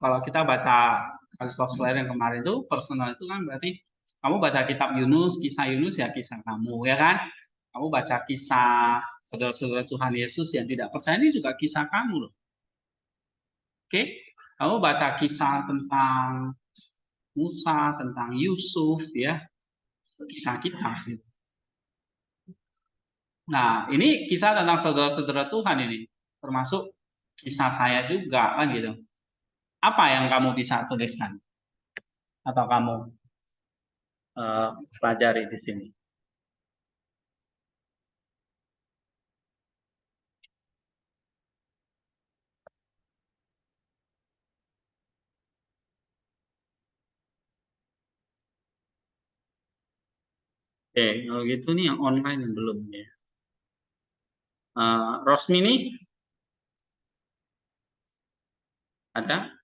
kalau kita baca kasus software yang kemarin itu personal itu kan berarti kamu baca kitab Yunus, kisah Yunus ya kisah kamu ya kan. Kamu baca kisah saudara-saudara Tuhan Yesus yang tidak percaya ini juga kisah kamu loh. Oke, kamu baca kisah tentang Musa, tentang Yusuf ya, kisah kita. Nah, ini kisah tentang saudara-saudara Tuhan ini, termasuk kisah saya juga kan gitu. Apa yang kamu bisa tuliskan atau kamu pelajari di sini? Oke, kalau gitu nih yang online yang belum ya. Rosmi nih ada?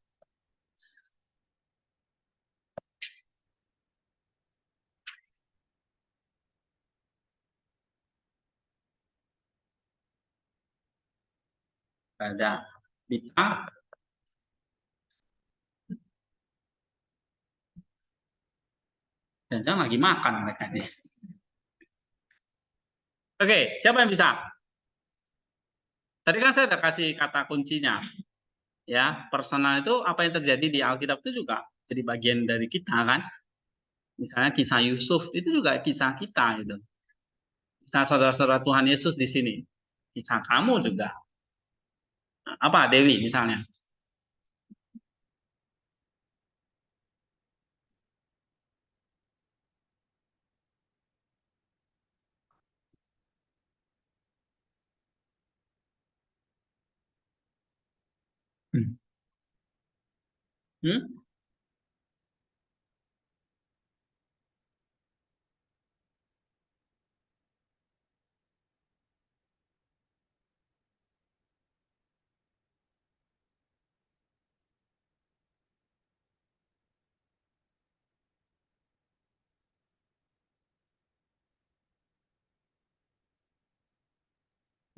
Ada. Bisa? Jangan lagi makan mereka nih. Oke, siapa yang bisa? Tadi kan saya udah kasih kata kuncinya. Ya, personal itu apa yang terjadi di Alkitab itu juga jadi bagian dari kita kan. Misalnya kisah Yusuf itu juga kisah kita gitu. Kisah saudara-saudara Tuhan Yesus di sini. Kisah kamu juga. Nah, apa Dewi misalnya? Hmm?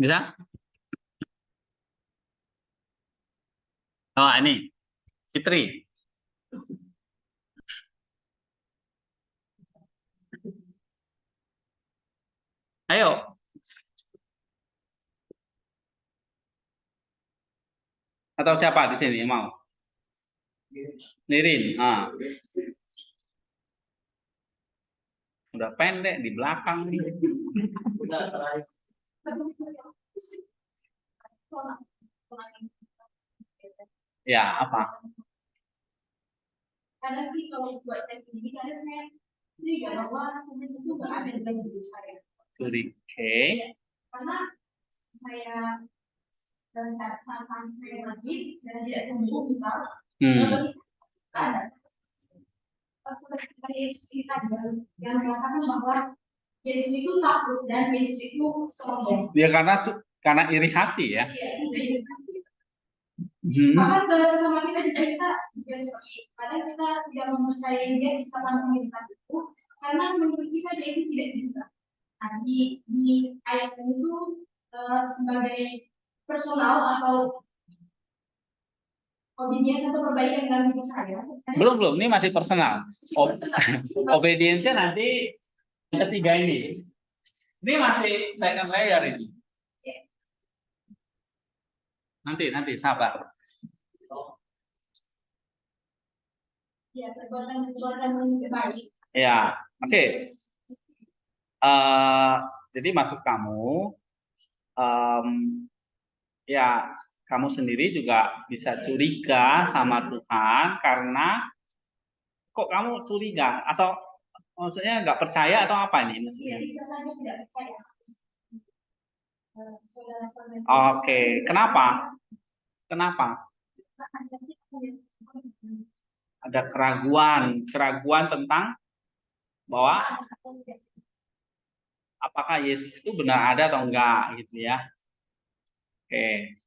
Bisa? Oh, ini Fitri. Ayo. Atau siapa di sini yang mau? Nirin. Ah. Udah pendek di belakang nih. Ya, apa? Karena sih kalau buat saya sendiri, karena saya curiga bahwa Tuhan itu nggak ada di dalam hidup saya. Oke. Karena saya dan saat saya sakit dan tidak sembuh misalnya, nggak ada. Seperti Yesus kita yang mengatakan bahwa Yesus itu takut dan Yesus itu sombong. Ya karena iri hati ya. Iya, iri hati. Bahkan kalau sesama kita juga seperti itu. Kadang kita tidak mempercayai dia bisa memenuhi itu karena menurut kita dia itu tidak bisa. Nah, di ayat ini tuh sebagai personal atau Obedience atau perbaikan dalam diri saya. Belum, ini masih personal. Obedience-nya nanti yang ketiga ini. Ini masih second layer ini. Nanti sabar. Ya, perbuatan yang baik. Ya, oke. Jadi maksud kamu, ya kamu sendiri juga bisa curiga sama Tuhan karena kok kamu curiga atau maksudnya nggak percaya atau apa ini maksudnya? Iya, bisa saja tidak percaya. Oke, kenapa? Kenapa? Ada keraguan tentang bahwa apakah Yesus itu benar ada atau enggak gitu ya. Oke.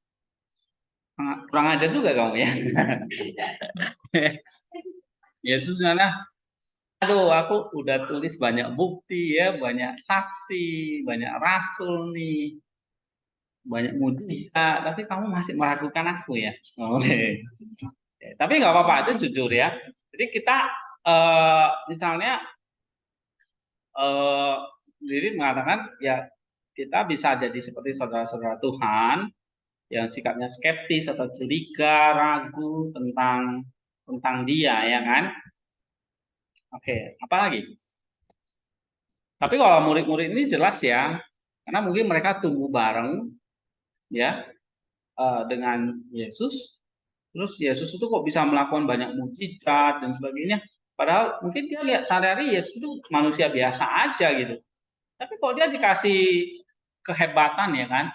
Kurang ajar juga kamu ya. Yesus mana? Aduh, aku udah tulis banyak bukti ya, banyak saksi, banyak rasul nih, banyak mujizat, tapi kamu masih meragukan aku ya. Oke. Tapi nggak apa-apa, itu jujur ya. Jadi kita misalnya diri mengatakan ya kita bisa jadi seperti saudara-saudara Tuhan yang sikapnya skeptis atau curiga, ragu tentang dia ya kan. Oke, apa lagi? Tapi kalau murid-murid ini jelas ya, karena mungkin mereka tumbuh bareng ya dengan Yesus. Terus Yesus itu kok bisa melakukan banyak mujizat dan sebagainya. Padahal mungkin dia lihat sehari-hari Yesus itu manusia biasa aja gitu. Tapi kok dia dikasih kehebatan ya kan?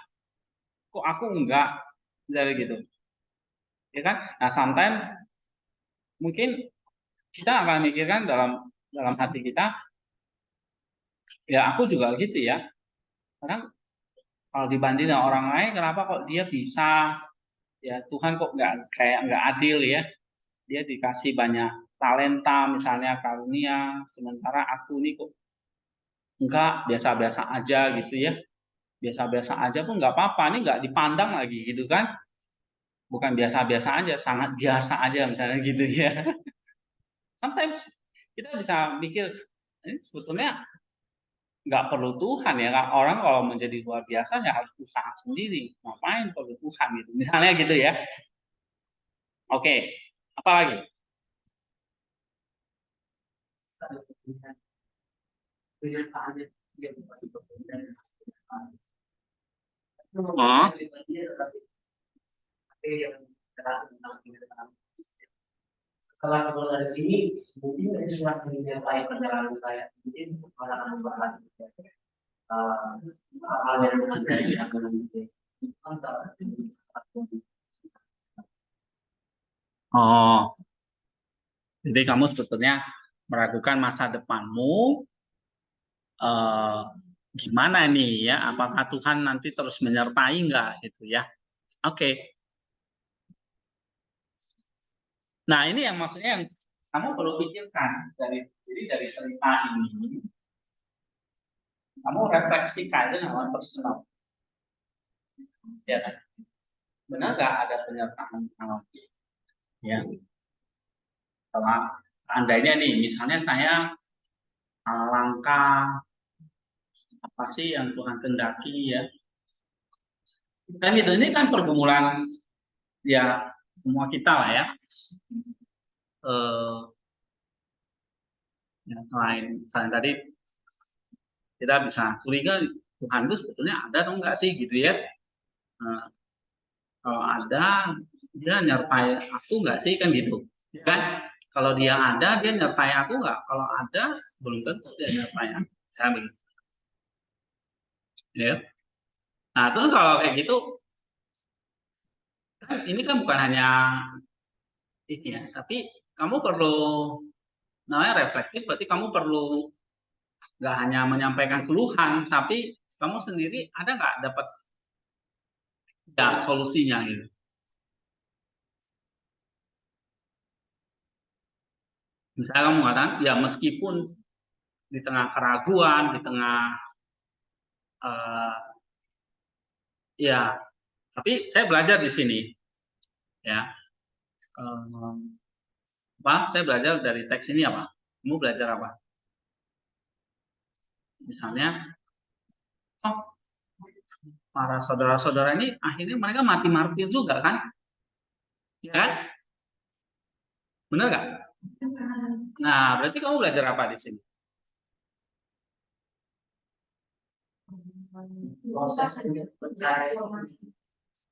Kok aku enggak dari gitu. Ya kan? Nah, sometimes mungkin kita akan mikirkan dalam hati kita, ya aku juga gitu ya. Kadang kalau dibanding dengan orang lain, kenapa kok dia bisa? Ya Tuhan kok nggak adil ya? Dia dikasih banyak talenta, misalnya karunia, sementara aku nih kok enggak, biasa-biasa aja gitu ya. Biasa-biasa aja pun nggak apa-apa, ini nggak dipandang lagi gitu kan? Bukan biasa-biasa aja, sangat biasa aja misalnya gitu ya. Sometimes kita bisa mikir, ini sebetulnya nggak perlu Tuhan ya, orang kalau menjadi luar biasa ya harus usaha sendiri, ngapain perlu Tuhan gitu, misalnya gitu ya. Oke, apa lagi? Oh, Setelah keluar dari sini, mungkin dari semua menyampaikan perjalanan saya, mungkin malah membahas hal yang terjadi akan oh, jadi kamu sebetulnya meragukan masa depanmu, gimana nih ya? Apakah Tuhan nanti terus menyertai nggak gitu ya? Oke. Nah ini yang maksudnya yang kamu perlu pikirkan dari cerita ini, kamu refleksikan dengan personal, ya kan? Benar nggak ada penyertaan Allah? Ya. Kalau seandainya nih, misalnya saya salah langkah, apa sih yang Tuhan kehendaki ya? Dan itu ini kan pergumulan ya semua kita lah ya. Ya selain tadi kita bisa curiga Tuhan itu sebetulnya ada atau enggak sih gitu ya. Kalau ada dia nyertai aku enggak sih kan gitu kan. Kalau dia ada dia nyertai aku enggak, kalau ada belum tentu dia nyertai aku. Saya begitu ya. Nah terus kalau kayak gitu ini kan bukan hanya ini ya, tapi kamu perlu namanya reflektif, berarti kamu perlu nggak hanya menyampaikan keluhan, tapi kamu sendiri ada nggak dapat ya solusinya gitu. Misalnya kamu mengatakan ya meskipun di tengah keraguan, di tengah ya, tapi saya belajar di sini ya. Saya belajar dari teks ini apa? Kamu belajar apa? Misalnya, para saudara-saudara ini akhirnya mereka mati martir juga kan? Ya kan? Benar nggak? Nah, berarti kamu belajar apa di sini? Proses untuk percaya.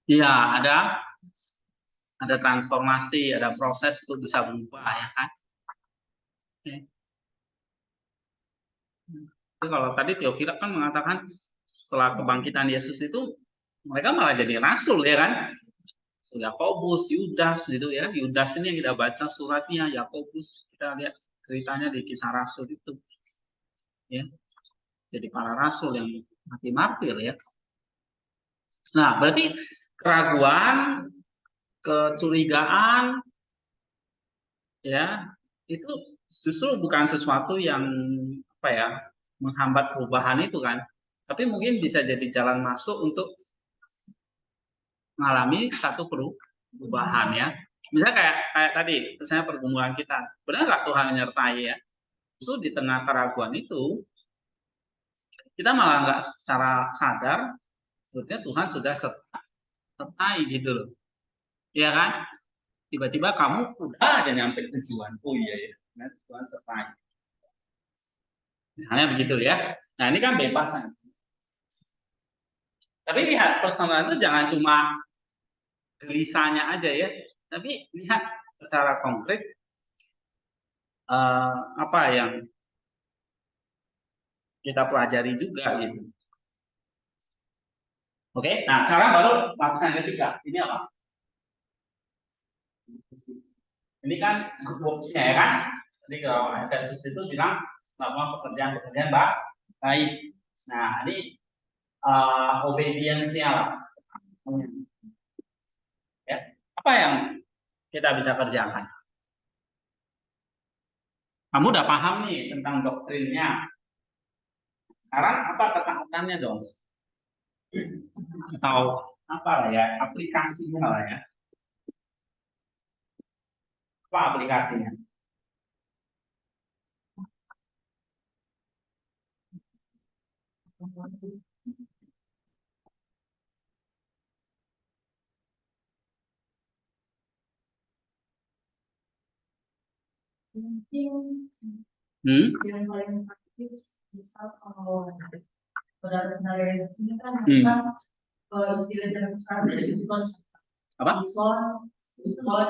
Iya, ada transformasi, ada proses untuk bisa berubah, ya kan? Oke. Jadi kalau tadi Theophila kan mengatakan setelah kebangkitan Yesus itu mereka malah jadi rasul, ya kan? Yakobus, Yudas gitu ya. Yudas ini yang kita baca suratnya, Yakobus kita lihat ceritanya di Kisah Rasul itu. Ya. Jadi para rasul yang mati martir ya. Nah, berarti keraguan, kecurigaan ya, itu justru bukan sesuatu yang apa ya, menghambat perubahan itu kan. Tapi mungkin bisa jadi jalan masuk untuk mengalami satu perubahan ya. Misalnya kayak tadi, misalnya pergumulan kita, benar nggak Tuhan menyertai ya? Justru di tengah keraguan itu, kita malah nggak secara sadar, sebetulnya Tuhan sudah sertai gitu loh. Iya kan? Tiba-tiba kamu udah ada nyampe tujuan. Oh iya ya, nah, Tuhan sertai. Misalnya begitu ya. Nah ini kan bebasan. Tapi lihat personal itu jangan cuma gelisahnya aja ya, tapi lihat secara konkret apa yang kita pelajari juga gitu. Oke, nah sekarang baru lapisan ketiga. Ini apa? Ini kan worknya ya kan? Jadi kalau Efesus itu bilang melakukan pekerjaan-pekerjaan baik. Nah ini obediensial. Ya, apa yang kita bisa kerjakan? Kamu udah paham nih tentang doktrinnya. Sekarang apa ketahatannya dong? Atau apa lah ya, aplikasinya lah ya. Apa aplikasinya? Mungkin yang paling praktis misal kalau saudara-saudara yang di sini kan mereka istilah dalam sekarang disebut Apa? Son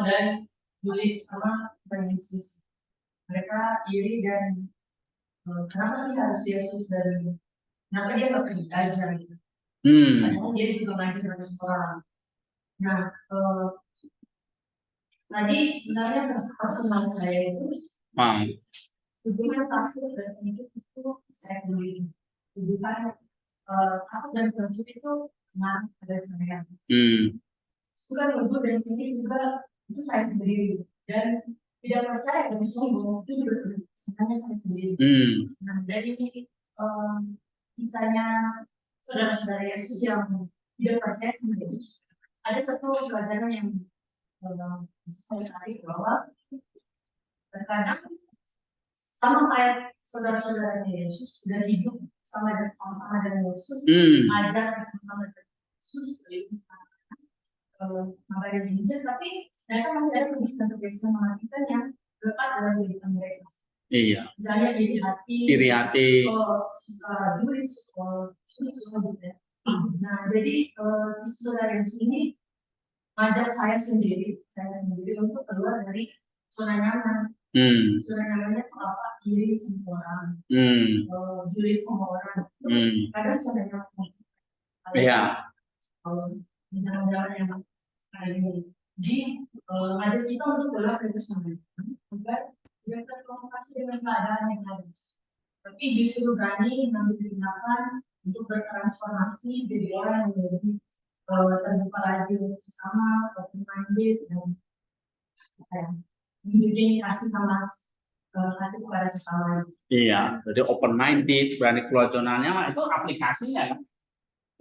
dan Julie sama Tuhan Yesus. Mereka iri dan kenapa sih harus Yesus dan kenapa dia nggak pergi aja gitu? Padahal dia juga ngajar orang. Nah, tadi sebenarnya personal saya itu tujuan pasir dan hidup itu saya sendiri. Tujuan aku dan Tujuan itu senang pada saya. Bukan Tujuan dari sini juga itu saya sendiri dan tidak percaya dan sombong itu juga sebenarnya saya sendiri. Nah dari misalnya saudara-saudara Yesus yang tidak percaya sama Yesus, ada satu pelajaran yang bisa saya tarik bahwa terkadang sama kayak saudara-saudara Yesus sudah hidup sama-sama dengan Yesus, ajar bersama-sama dengan Yesus, maka Indonesia, tapi mereka masih ada kebiasaan mematikan yang lekat dalam kehidupan mereka. Iya. Misalnya iri hati, suka duit, suka gitu. Nah, jadi saudara Yesus ini ngajak saya sendiri untuk keluar dari zona nyaman. Zona nyamannya itu apa? Iri sama orang, julid sama orang. Kadang zona nyaman. Iya. Jalan-jalan yang kayak ini. Jadi ngajak kita untuk keluar dari zona nyaman, agar tidak terprovokasi dengan keadaan yang ada. Tapi disuruh berani mengambil tindakan untuk bertransformasi jadi orang yang lebih terbuka lagi untuk sesama, open-minded dan menjadi kasih sama kasih kepada sesama. Iya, jadi open-minded, berani keluar zonanya, itu aplikasinya kan?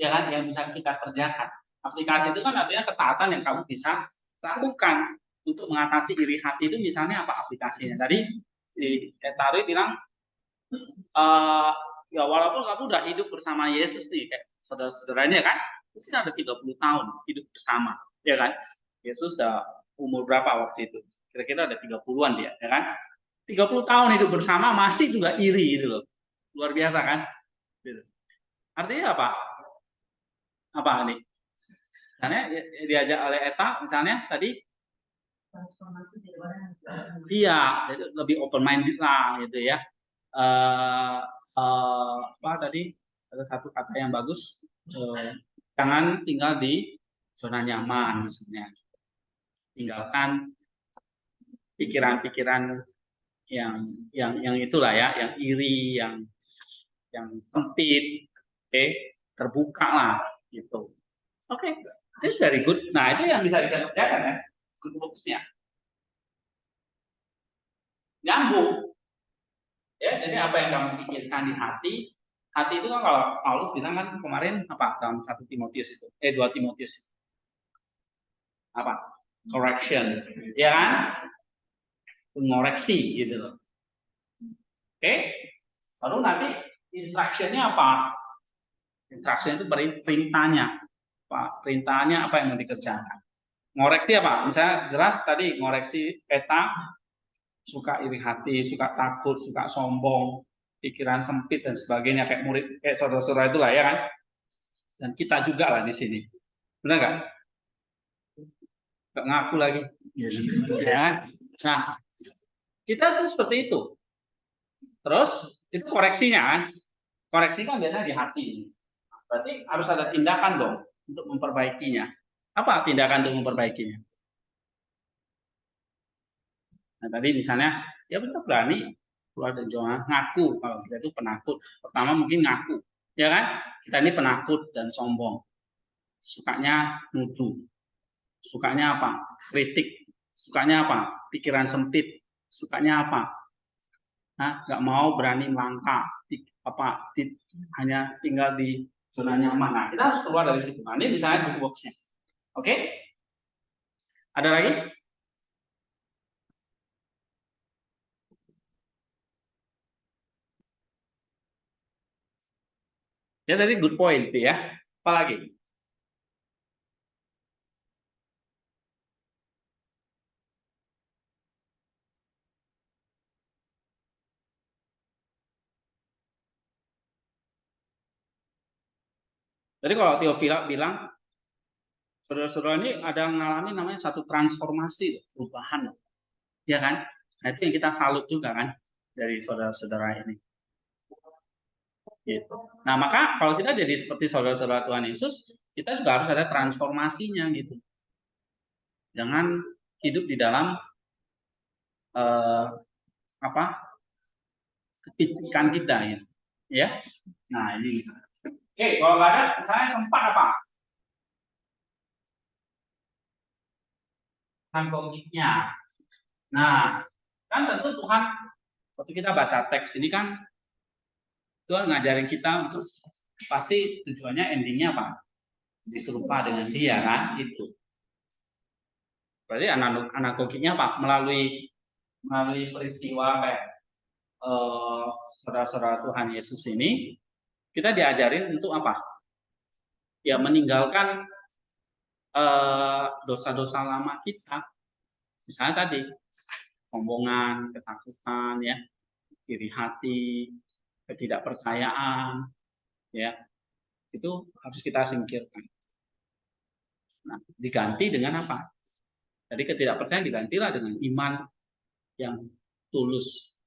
Ya kan, yang bisa kita kerjakan. Aplikasi itu kan artinya ketaatan yang kamu bisa lakukan. untuk mengatasi iri hati itu misalnya apa aplikasinya? Tadi di Etari bilang ya walaupun kamu udah hidup bersama Yesus nih kayak saudara-saudaranya kan, mungkin ada 30 tahun hidup bersama, ya kan? Yesus udah umur berapa waktu itu? Kira-kira ada 30-an dia, ya kan? 30 tahun hidup bersama masih juga iri gitu loh. Luar biasa kan? Gitu. Artinya apa? Apa nih? Karena diajak oleh Eta misalnya tadi Transformasi dari orang iya lebih open minded lah gitu ya. Apa tadi ada satu kata yang bagus, jangan tinggal di zona nyaman misalnya, tinggalkan pikiran-pikiran yang itulah ya, yang iri, yang sempit, oke, terbuka lah gitu. Oke, itu very good. Nah itu yang bisa kita kerjakan ya, good works-nya. Nyambung. Ya, jadi apa yang kamu pikirkan di hati itu kan kalau Paulus bilang kan kemarin apa dalam 1 Timotius itu, 2 Timotius apa? Correction, ya kan? Mengoreksi gitu loh. Oke? Lalu nanti instruction-nya apa? Instruction itu perintahnya. Pak, perintahnya apa yang mau dikerjakan? Ngoreksi apa? Misalnya jelas tadi ngoreksi Eta suka iri hati, suka takut, suka sombong, pikiran sempit dan sebagainya kayak murid kayak saudara-saudara itulah ya kan. Dan kita juga lah di sini. Benar nggak? Nggak ngaku lagi. Ya. Nah, kita tuh seperti itu. Terus itu koreksinya kan. Koreksi kan biasanya di hati. Berarti harus ada tindakan dong untuk memperbaikinya. Apa tindakan untuk memperbaikinya? Nah, tadi misalnya ya kita berani keluar dari zona ngaku kalau kita itu penakut. Pertama mungkin ngaku, ya kan? Kita ini penakut dan sombong. Sukanya nuduh. Sukanya apa? Kritik. Sukanya apa? Pikiran sempit. Sukanya apa? Nah, nggak mau berani melangkah. Hanya tinggal di zona nyaman. Nah, kita harus keluar dari situ. Nah, ini misalnya good works-nya. Oke? Ada lagi? Ya tadi good point ya. Apa lagi? Jadi kalau Theophila bilang saudara-saudara ini ada mengalami namanya satu transformasi, perubahan, ya kan? Nah itu yang kita salut juga kan dari saudara-saudara ini. Gitu. Nah maka kalau kita jadi seperti saudara-saudara Tuhan Yesus, kita juga harus ada transformasinya gitu. Jangan hidup di dalam kepitikan kita ya. Nah ini. Oke, kalau nggak ada, misalnya keempat apa? Kognitifnya. Nah, kan tentu Tuhan waktu kita baca teks ini kan Tuhan ngajarin kita untuk pasti tujuannya endingnya apa? Diserupa dengan Dia kan itu. Berarti analoginya apa? Melalui peristiwa kayak saudara-saudara Tuhan Yesus ini kita diajarin untuk apa? Ya meninggalkan dosa-dosa lama kita. Misalnya tadi sombongan, ketakutan, ya, iri hati, ketidakpercayaan, ya, itu harus kita singkirkan. Nah, diganti dengan apa? Jadi ketidakpercayaan digantilah dengan iman yang tulus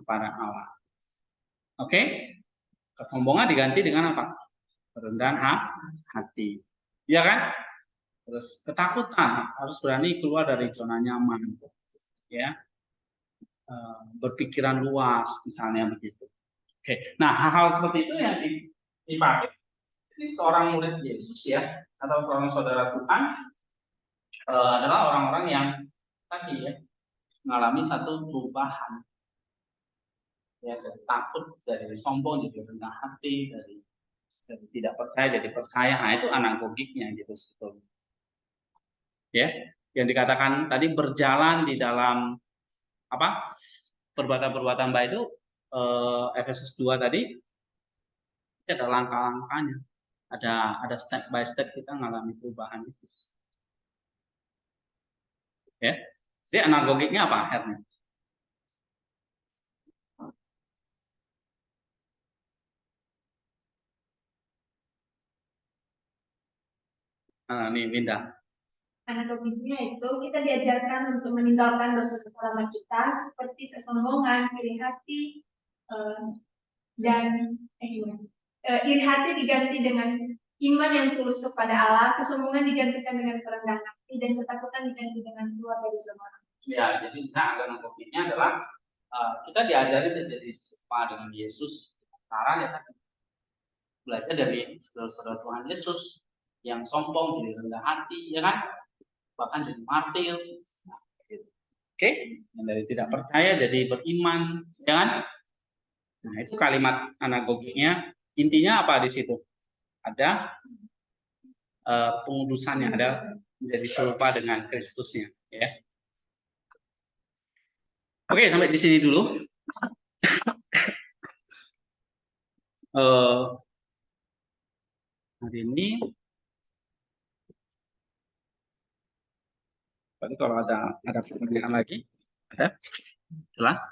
kepada Allah. Oke? Kesombongan diganti dengan apa? Kerendahan hati. Ya kan? Terus ketakutan harus berani keluar dari zona nyaman. Ya. Berpikiran luas misalnya begitu. Oke. Nah, hal-hal seperti itu yang dipakai ini seorang murid Yesus ya atau seorang saudara Tuhan adalah orang-orang yang tadi ya mengalami satu perubahan ya dari takut, dari sombong jadi rendah hati, dari tidak percaya jadi percaya. Nah itu anagogiknya gitu sebetulnya. Ya. yang dikatakan tadi berjalan di dalam apa perbuatan-perbuatan baik itu Efesus 2 tadi itu ada langkah-langkahnya, ada step by step kita mengalami perubahan itu. Ya, jadi anagogiknya apa akhirnya? Nah, ini Linda. Analoginya itu kita diajarkan untuk meninggalkan dosa lama kita seperti kesombongan, iri hati, dan iri hati diganti dengan iman yang tulus kepada Allah, kesombongan digantikan dengan kerendahan hati, dan ketakutan diganti dengan keluar dari zona. Ya, jadi misalnya analoginya adalah kita diajari menjadi serupa dengan Yesus. Cara ya belajar dari saudara Tuhan Yesus yang sombong jadi rendah hati, ya kan? Bahkan jadi martir. Nah, gitu. Oke, yang dari tidak percaya jadi beriman, ya kan? Nah, itu kalimat analoginya. Intinya apa di situ? Ada pengudusannya, ada menjadi serupa dengan Kristusnya, ya. Oke, sampai di sini dulu. Hari ini, berarti kalau ada pertanyaan lagi, ada jelas?